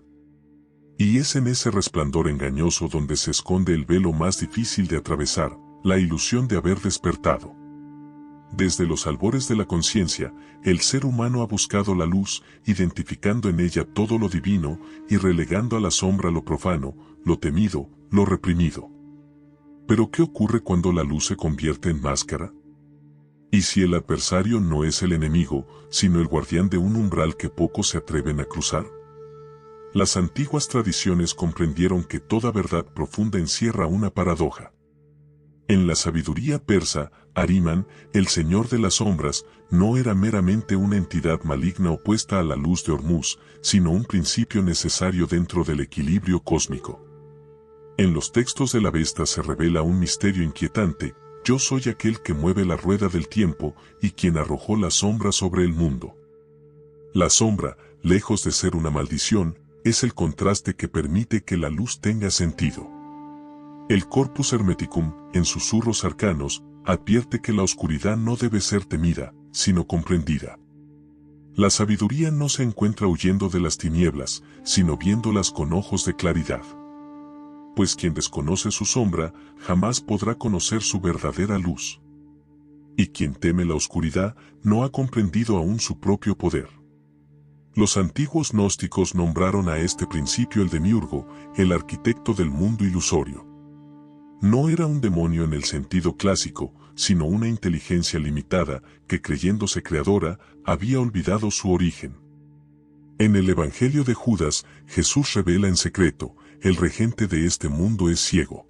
Y es en ese resplandor engañoso donde se esconde el velo más difícil de atravesar, la ilusión de haber despertado. Desde los albores de la conciencia, el ser humano ha buscado la luz, identificando en ella todo lo divino y relegando a la sombra lo profano, lo temido, lo reprimido. Pero ¿qué ocurre cuando la luz se convierte en máscara? ¿Y si el adversario no es el enemigo, sino el guardián de un umbral que pocos se atreven a cruzar? Las antiguas tradiciones comprendieron que toda verdad profunda encierra una paradoja. En la sabiduría persa, Ahriman, el señor de las sombras, no era meramente una entidad maligna opuesta a la luz de Hormuz, sino un principio necesario dentro del equilibrio cósmico. En los textos del Avesta se revela un misterio inquietante: yo soy aquel que mueve la rueda del tiempo y quien arrojó la sombra sobre el mundo. La sombra, lejos de ser una maldición, es el contraste que permite que la luz tenga sentido. El Corpus Hermeticum, en susurros arcanos, advierte que la oscuridad no debe ser temida, sino comprendida. La sabiduría no se encuentra huyendo de las tinieblas, sino viéndolas con ojos de claridad. Pues quien desconoce su sombra, jamás podrá conocer su verdadera luz. Y quien teme la oscuridad, no ha comprendido aún su propio poder. Los antiguos gnósticos nombraron a este principio el demiurgo, el arquitecto del mundo ilusorio. No era un demonio en el sentido clásico, sino una inteligencia limitada que, creyéndose creadora, había olvidado su origen. En el Evangelio de Judas, Jesús revela en secreto: el regente de este mundo es ciego.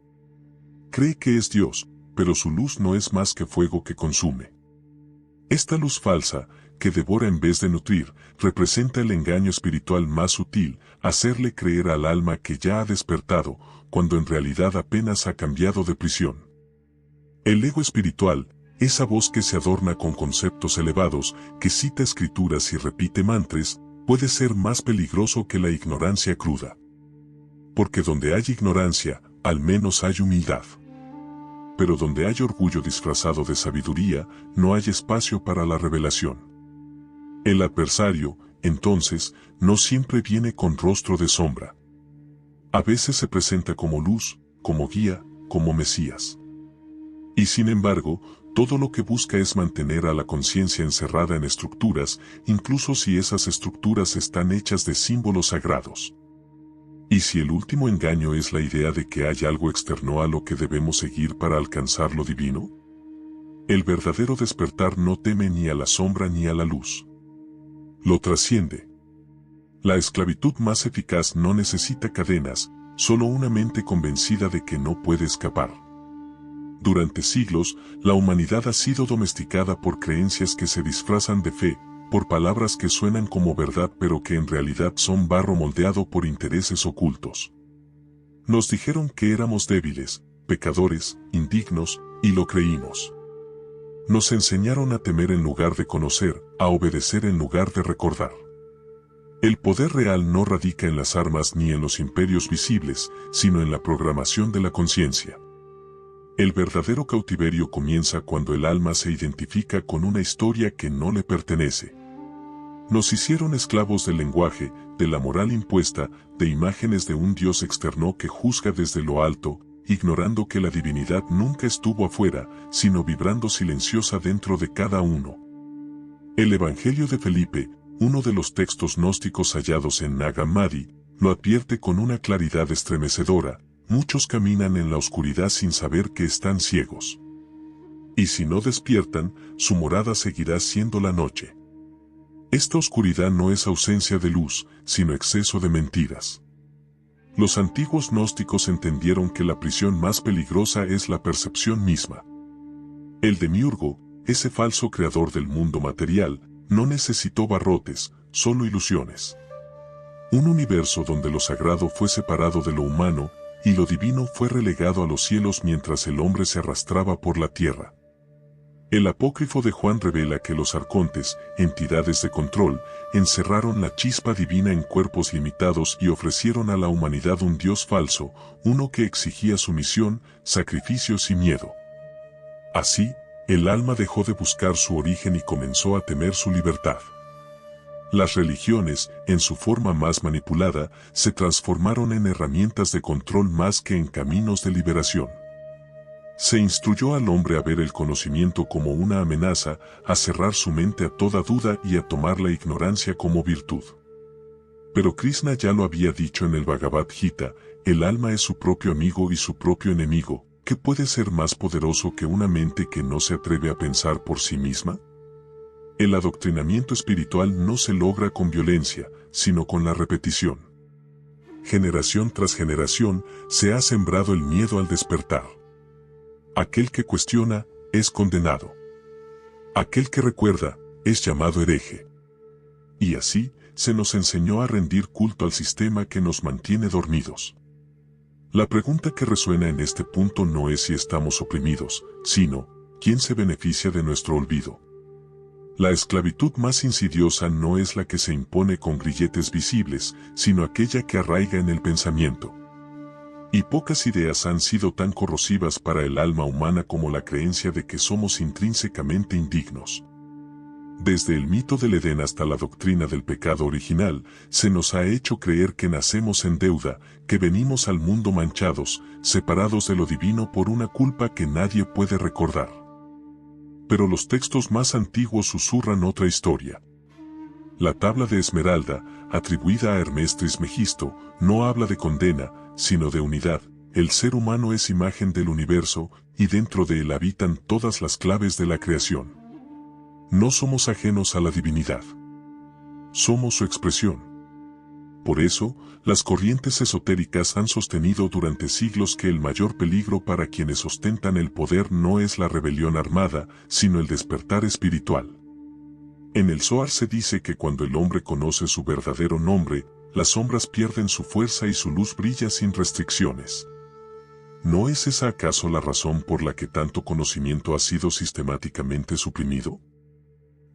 Cree que es Dios, pero su luz no es más que fuego que consume. Esta luz falsa, que devora en vez de nutrir, representa el engaño espiritual más sutil: hacerle creer al alma que ya ha despertado, cuando en realidad apenas ha cambiado de prisión. El ego espiritual, esa voz que se adorna con conceptos elevados, que cita escrituras y repite mantras, puede ser más peligroso que la ignorancia cruda. Porque donde hay ignorancia, al menos hay humildad. Pero donde hay orgullo disfrazado de sabiduría, no hay espacio para la revelación. El adversario, entonces, no siempre viene con rostro de sombra. A veces se presenta como luz, como guía, como Mesías. Y sin embargo, todo lo que busca es mantener a la conciencia encerrada en estructuras, incluso si esas estructuras están hechas de símbolos sagrados. ¿Y si el último engaño es la idea de que hay algo externo a lo que debemos seguir para alcanzar lo divino? El verdadero despertar no teme ni a la sombra ni a la luz. Lo trasciende. La esclavitud más eficaz no necesita cadenas, solo una mente convencida de que no puede escapar. Durante siglos, la humanidad ha sido domesticada por creencias que se disfrazan de fe, por palabras que suenan como verdad pero que en realidad son barro moldeado por intereses ocultos. Nos dijeron que éramos débiles, pecadores, indignos, y lo creímos. Nos enseñaron a temer en lugar de conocer, a obedecer en lugar de recordar. El poder real no radica en las armas ni en los imperios visibles, sino en la programación de la conciencia. El verdadero cautiverio comienza cuando el alma se identifica con una historia que no le pertenece. Nos hicieron esclavos del lenguaje, de la moral impuesta, de imágenes de un Dios externo que juzga desde lo alto, ignorando que la divinidad nunca estuvo afuera, sino vibrando silenciosa dentro de cada uno. El Evangelio de Felipe, uno de los textos gnósticos hallados en Nag Hammadi, lo advierte con una claridad estremecedora: muchos caminan en la oscuridad sin saber que están ciegos. Y si no despiertan, su morada seguirá siendo la noche. Esta oscuridad no es ausencia de luz, sino exceso de mentiras. Los antiguos gnósticos entendieron que la prisión más peligrosa es la percepción misma. El demiurgo, ese falso creador del mundo material, no necesitó barrotes, solo ilusiones. Un universo donde lo sagrado fue separado de lo humano, y lo divino fue relegado a los cielos mientras el hombre se arrastraba por la tierra. El apócrifo de Juan revela que los arcontes, entidades de control, encerraron la chispa divina en cuerpos limitados y ofrecieron a la humanidad un Dios falso, uno que exigía sumisión, sacrificios y miedo. Así, el alma dejó de buscar su origen y comenzó a temer su libertad. Las religiones, en su forma más manipulada, se transformaron en herramientas de control más que en caminos de liberación. Se instruyó al hombre a ver el conocimiento como una amenaza, a cerrar su mente a toda duda y a tomar la ignorancia como virtud. Pero Krishna ya lo había dicho en el Bhagavad Gita, el alma es su propio amigo y su propio enemigo. ¿Qué puede ser más poderoso que una mente que no se atreve a pensar por sí misma? El adoctrinamiento espiritual no se logra con violencia, sino con la repetición. Generación tras generación, se ha sembrado el miedo al despertar. Aquel que cuestiona, es condenado. Aquel que recuerda, es llamado hereje. Y así, se nos enseñó a rendir culto al sistema que nos mantiene dormidos. La pregunta que resuena en este punto no es si estamos oprimidos, sino, ¿quién se beneficia de nuestro olvido? La esclavitud más insidiosa no es la que se impone con grilletes visibles, sino aquella que arraiga en el pensamiento. Y pocas ideas han sido tan corrosivas para el alma humana como la creencia de que somos intrínsecamente indignos. Desde el mito del Edén hasta la doctrina del pecado original, se nos ha hecho creer que nacemos en deuda, que venimos al mundo manchados, separados de lo divino por una culpa que nadie puede recordar. Pero los textos más antiguos susurran otra historia. La tabla de Esmeralda, atribuida a Hermes Trismegisto, no habla de condena, sino de unidad. El ser humano es imagen del universo, y dentro de él habitan todas las claves de la creación. No somos ajenos a la divinidad. Somos su expresión. Por eso, las corrientes esotéricas han sostenido durante siglos que el mayor peligro para quienes ostentan el poder no es la rebelión armada, sino el despertar espiritual. En el Zohar se dice que cuando el hombre conoce su verdadero nombre, las sombras pierden su fuerza y su luz brilla sin restricciones. ¿No es esa acaso la razón por la que tanto conocimiento ha sido sistemáticamente suprimido?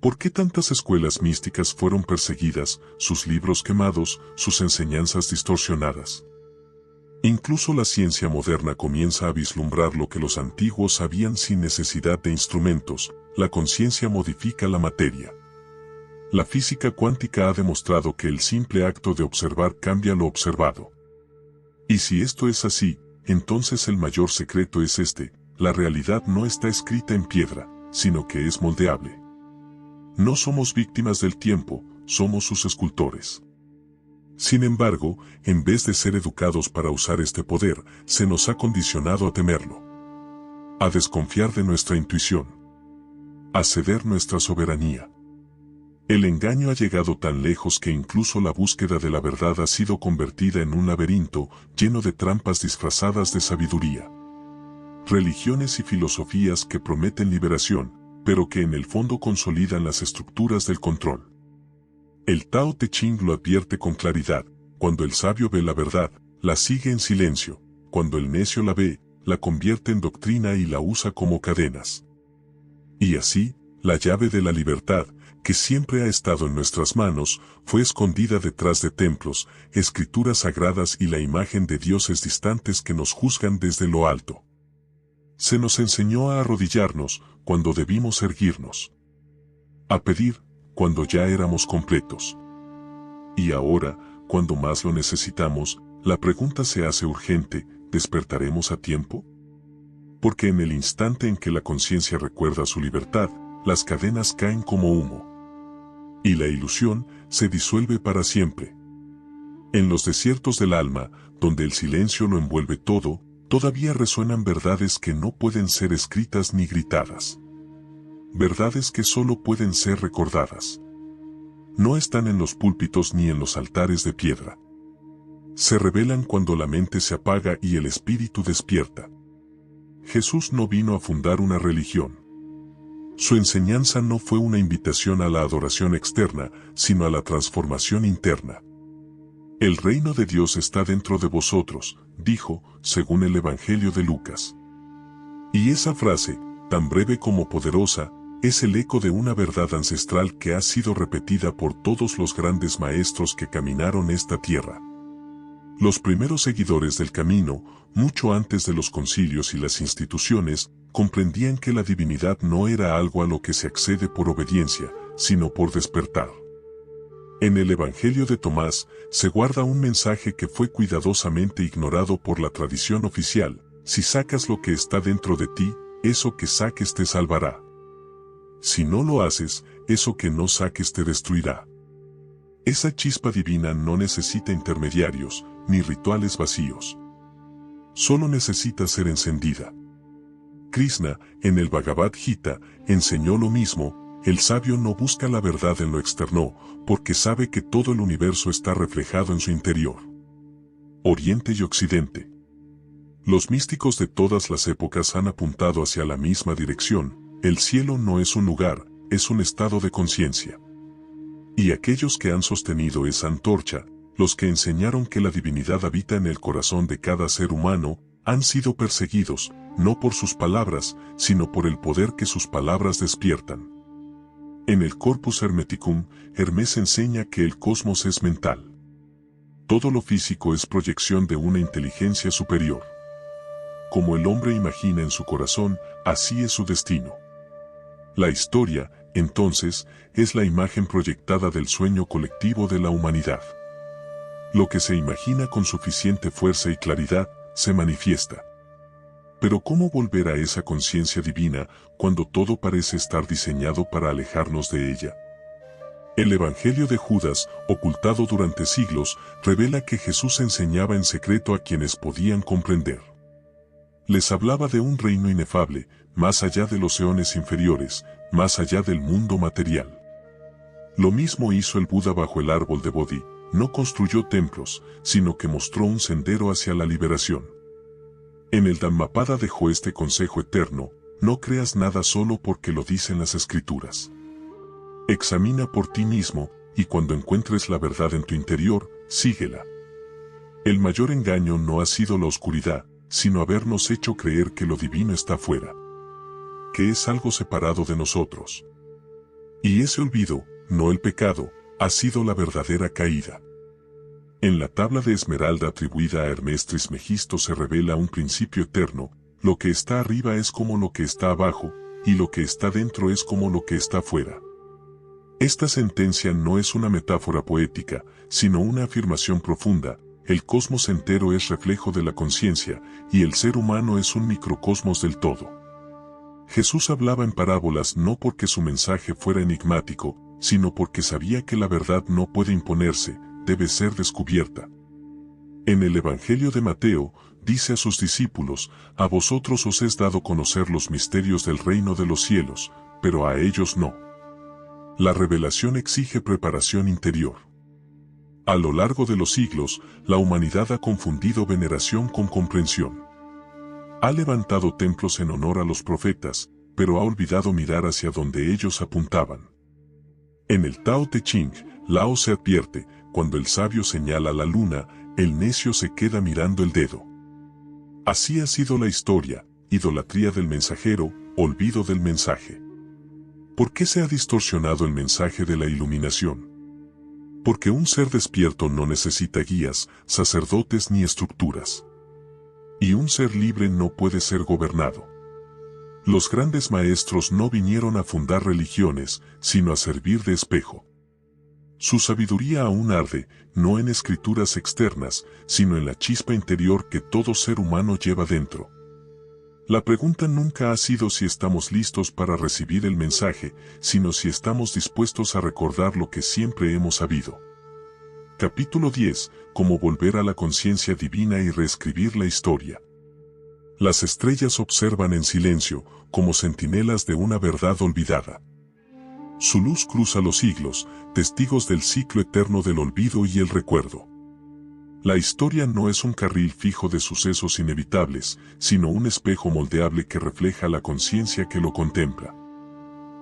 ¿Por qué tantas escuelas místicas fueron perseguidas, sus libros quemados, sus enseñanzas distorsionadas? Incluso la ciencia moderna comienza a vislumbrar lo que los antiguos sabían sin necesidad de instrumentos. La conciencia modifica la materia. La física cuántica ha demostrado que el simple acto de observar cambia lo observado. Y si esto es así, entonces el mayor secreto es este: la realidad no está escrita en piedra, sino que es moldeable. No somos víctimas del tiempo, somos sus escultores. Sin embargo, en vez de ser educados para usar este poder, se nos ha condicionado a temerlo, a desconfiar de nuestra intuición, a ceder nuestra soberanía. El engaño ha llegado tan lejos que incluso la búsqueda de la verdad ha sido convertida en un laberinto lleno de trampas disfrazadas de sabiduría. Religiones y filosofías que prometen liberación, pero que en el fondo consolidan las estructuras del control. El Tao Te Ching lo advierte con claridad: cuando el sabio ve la verdad, la sigue en silencio; cuando el necio la ve, la convierte en doctrina y la usa como cadenas. Y así, la llave de la libertad, que siempre ha estado en nuestras manos, fue escondida detrás de templos, escrituras sagradas y la imagen de dioses distantes que nos juzgan desde lo alto. Se nos enseñó a arrodillarnos cuando debimos erguirnos, a pedir cuando ya éramos completos. Y ahora, cuando más lo necesitamos, la pregunta se hace urgente: ¿despertaremos a tiempo? Porque en el instante en que la conciencia recuerda su libertad, las cadenas caen como humo, y la ilusión se disuelve para siempre. En los desiertos del alma, donde el silencio lo envuelve todo, todavía resuenan verdades que no pueden ser escritas ni gritadas. Verdades que solo pueden ser recordadas. No están en los púlpitos ni en los altares de piedra. Se revelan cuando la mente se apaga y el espíritu despierta. Jesús no vino a fundar una religión. Su enseñanza no fue una invitación a la adoración externa, sino a la transformación interna. El reino de Dios está dentro de vosotros, dijo, según el Evangelio de Lucas. Y esa frase, tan breve como poderosa, es el eco de una verdad ancestral que ha sido repetida por todos los grandes maestros que caminaron esta tierra. Los primeros seguidores del camino, mucho antes de los concilios y las instituciones, comprendían que la divinidad no era algo a lo que se accede por obediencia, sino por despertar. En el Evangelio de Tomás se guarda un mensaje que fue cuidadosamente ignorado por la tradición oficial: si sacas lo que está dentro de ti, eso que saques te salvará. Si no lo haces, eso que no saques te destruirá. Esa chispa divina no necesita intermediarios, ni rituales vacíos. Solo necesita ser encendida. Krishna, en el Bhagavad Gita, enseñó lo mismo: el sabio no busca la verdad en lo externo, porque sabe que todo el universo está reflejado en su interior. Oriente y Occidente. Los místicos de todas las épocas han apuntado hacia la misma dirección: el cielo no es un lugar, es un estado de conciencia. Y aquellos que han sostenido esa antorcha, los que enseñaron que la divinidad habita en el corazón de cada ser humano, han sido perseguidos, no por sus palabras, sino por el poder que sus palabras despiertan. En el Corpus Hermeticum, Hermes enseña que el cosmos es mental. Todo lo físico es proyección de una inteligencia superior. Como el hombre imagina en su corazón, así es su destino. La historia, entonces, es la imagen proyectada del sueño colectivo de la humanidad. Lo que se imagina con suficiente fuerza y claridad, se manifiesta. Pero ¿cómo volver a esa conciencia divina cuando todo parece estar diseñado para alejarnos de ella? El Evangelio de Judas, ocultado durante siglos, revela que Jesús enseñaba en secreto a quienes podían comprender. Les hablaba de un reino inefable, más allá de los eones inferiores, más allá del mundo material. Lo mismo hizo el Buda bajo el árbol de Bodhi: no construyó templos, sino que mostró un sendero hacia la liberación. En el Dhammapada dejó este consejo eterno: no creas nada solo porque lo dicen las escrituras. Examina por ti mismo, y cuando encuentres la verdad en tu interior, síguela. El mayor engaño no ha sido la oscuridad, sino habernos hecho creer que lo divino está fuera, que es algo separado de nosotros. Y ese olvido, no el pecado, ha sido la verdadera caída. En la tabla de esmeralda atribuida a Hermes Trismegisto se revela un principio eterno: lo que está arriba es como lo que está abajo, y lo que está dentro es como lo que está fuera. Esta sentencia no es una metáfora poética, sino una afirmación profunda: el cosmos entero es reflejo de la conciencia, y el ser humano es un microcosmos del todo. Jesús hablaba en parábolas no porque su mensaje fuera enigmático, sino porque sabía que la verdad no puede imponerse, debe ser descubierta. En el Evangelio de Mateo, dice a sus discípulos: a vosotros os es dado conocer los misterios del reino de los cielos, pero a ellos no. La revelación exige preparación interior. A lo largo de los siglos, la humanidad ha confundido veneración con comprensión. Ha levantado templos en honor a los profetas, pero ha olvidado mirar hacia donde ellos apuntaban. En el Tao Te Ching, Lao se advierte: cuando el sabio señala la luna, el necio se queda mirando el dedo. Así ha sido la historia: idolatría del mensajero, olvido del mensaje. ¿Por qué se ha distorsionado el mensaje de la iluminación? Porque un ser despierto no necesita guías, sacerdotes ni estructuras. Y un ser libre no puede ser gobernado. Los grandes maestros no vinieron a fundar religiones, sino a servir de espejo. Su sabiduría aún arde, no en escrituras externas, sino en la chispa interior que todo ser humano lleva dentro. La pregunta nunca ha sido si estamos listos para recibir el mensaje, sino si estamos dispuestos a recordar lo que siempre hemos sabido. Capítulo 10. Cómo volver a la conciencia divina y reescribir la historia. Las estrellas observan en silencio, como centinelas de una verdad olvidada. Su luz cruza los siglos, testigos del ciclo eterno del olvido y el recuerdo. La historia no es un carril fijo de sucesos inevitables, sino un espejo moldeable que refleja la conciencia que lo contempla.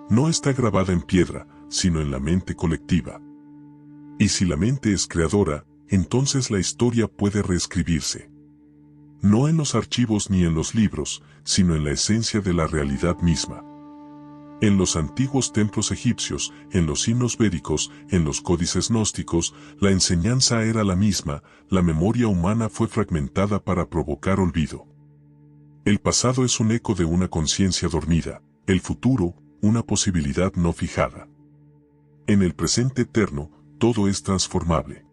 No está grabada en piedra, sino en la mente colectiva. Y si la mente es creadora, entonces la historia puede reescribirse. No en los archivos ni en los libros, sino en la esencia de la realidad misma. En los antiguos templos egipcios, en los himnos védicos, en los códices gnósticos, la enseñanza era la misma, la memoria humana fue fragmentada para provocar olvido. El pasado es un eco de una conciencia dormida, el futuro, una posibilidad no fijada. En el presente eterno, todo es transformable.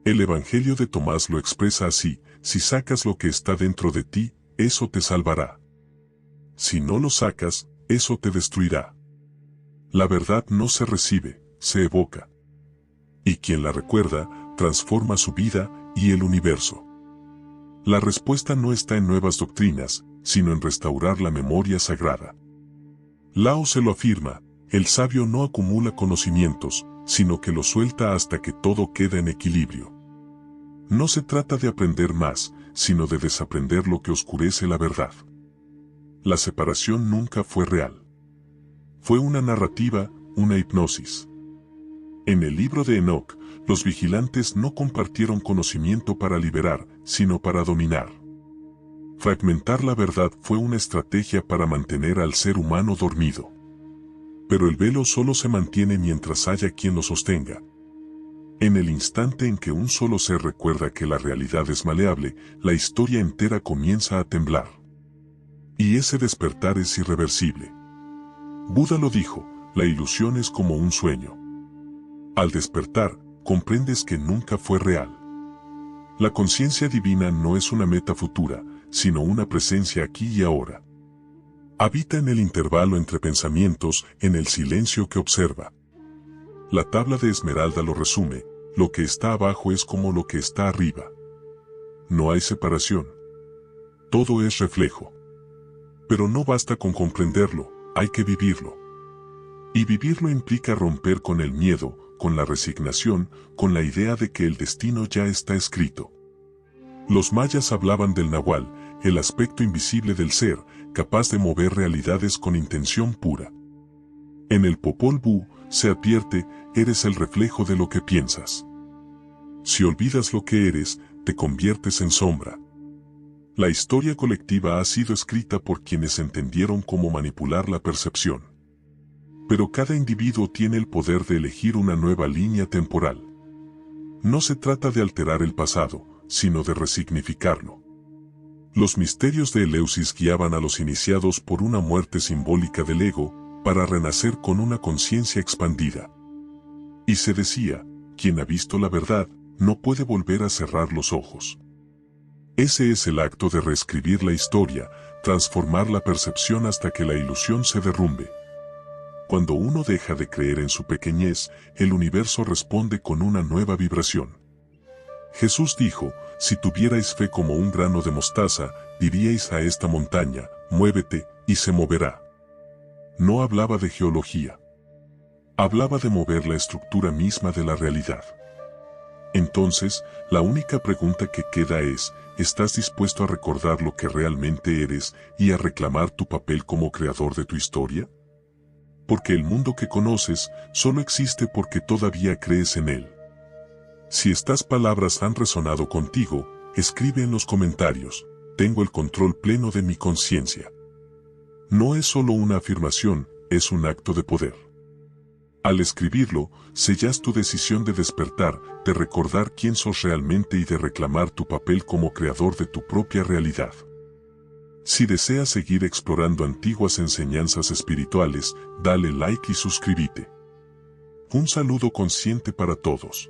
El Evangelio de Tomás lo expresa así: si sacas lo que está dentro de ti, eso te salvará. Si no lo sacas, eso te destruirá. La verdad no se recibe, se evoca. Y quien la recuerda, transforma su vida y el universo. La respuesta no está en nuevas doctrinas, sino en restaurar la memoria sagrada. Lao se lo afirma: el sabio no acumula conocimientos, sino que los suelta hasta que todo queda en equilibrio. No se trata de aprender más, sino de desaprender lo que oscurece la verdad. La separación nunca fue real. Fue una narrativa, una hipnosis. En el libro de Enoc, los vigilantes no compartieron conocimiento para liberar, sino para dominar. Fragmentar la verdad fue una estrategia para mantener al ser humano dormido. Pero el velo solo se mantiene mientras haya quien lo sostenga. En el instante en que un solo ser recuerda que la realidad es maleable, la historia entera comienza a temblar. Y ese despertar es irreversible. Buda lo dijo: la ilusión es como un sueño. Al despertar, comprendes que nunca fue real. La conciencia divina no es una meta futura, sino una presencia aquí y ahora. Habita en el intervalo entre pensamientos, en el silencio que observa. La tabla de Esmeralda lo resume: lo que está abajo es como lo que está arriba. No hay separación. Todo es reflejo. Pero no basta con comprenderlo, hay que vivirlo. Y vivirlo implica romper con el miedo, con la resignación, con la idea de que el destino ya está escrito. Los mayas hablaban del nahual, el aspecto invisible del ser, capaz de mover realidades con intención pura. En el Popol Vuh se advierte: eres el reflejo de lo que piensas. Si olvidas lo que eres, te conviertes en sombra. La historia colectiva ha sido escrita por quienes entendieron cómo manipular la percepción. Pero cada individuo tiene el poder de elegir una nueva línea temporal. No se trata de alterar el pasado, sino de resignificarlo. Los misterios de Eleusis guiaban a los iniciados por una muerte simbólica del ego, para renacer con una conciencia expandida. Y se decía: quien ha visto la verdad, no puede volver a cerrar los ojos. Ese es el acto de reescribir la historia, transformar la percepción hasta que la ilusión se derrumbe. Cuando uno deja de creer en su pequeñez, el universo responde con una nueva vibración. Jesús dijo: si tuvierais fe como un grano de mostaza, diríais a esta montaña: muévete, y se moverá. No hablaba de geología. Hablaba de mover la estructura misma de la realidad. Entonces, la única pregunta que queda es: ¿estás dispuesto a recordar lo que realmente eres y a reclamar tu papel como creador de tu historia? Porque el mundo que conoces solo existe porque todavía crees en él. Si estas palabras han resonado contigo, escribe en los comentarios: tengo el control pleno de mi conciencia. No es solo una afirmación, es un acto de poder. Al escribirlo, sellas tu decisión de despertar, de recordar quién sos realmente y de reclamar tu papel como creador de tu propia realidad. Si deseas seguir explorando antiguas enseñanzas espirituales, dale like y suscríbete. Un saludo consciente para todos.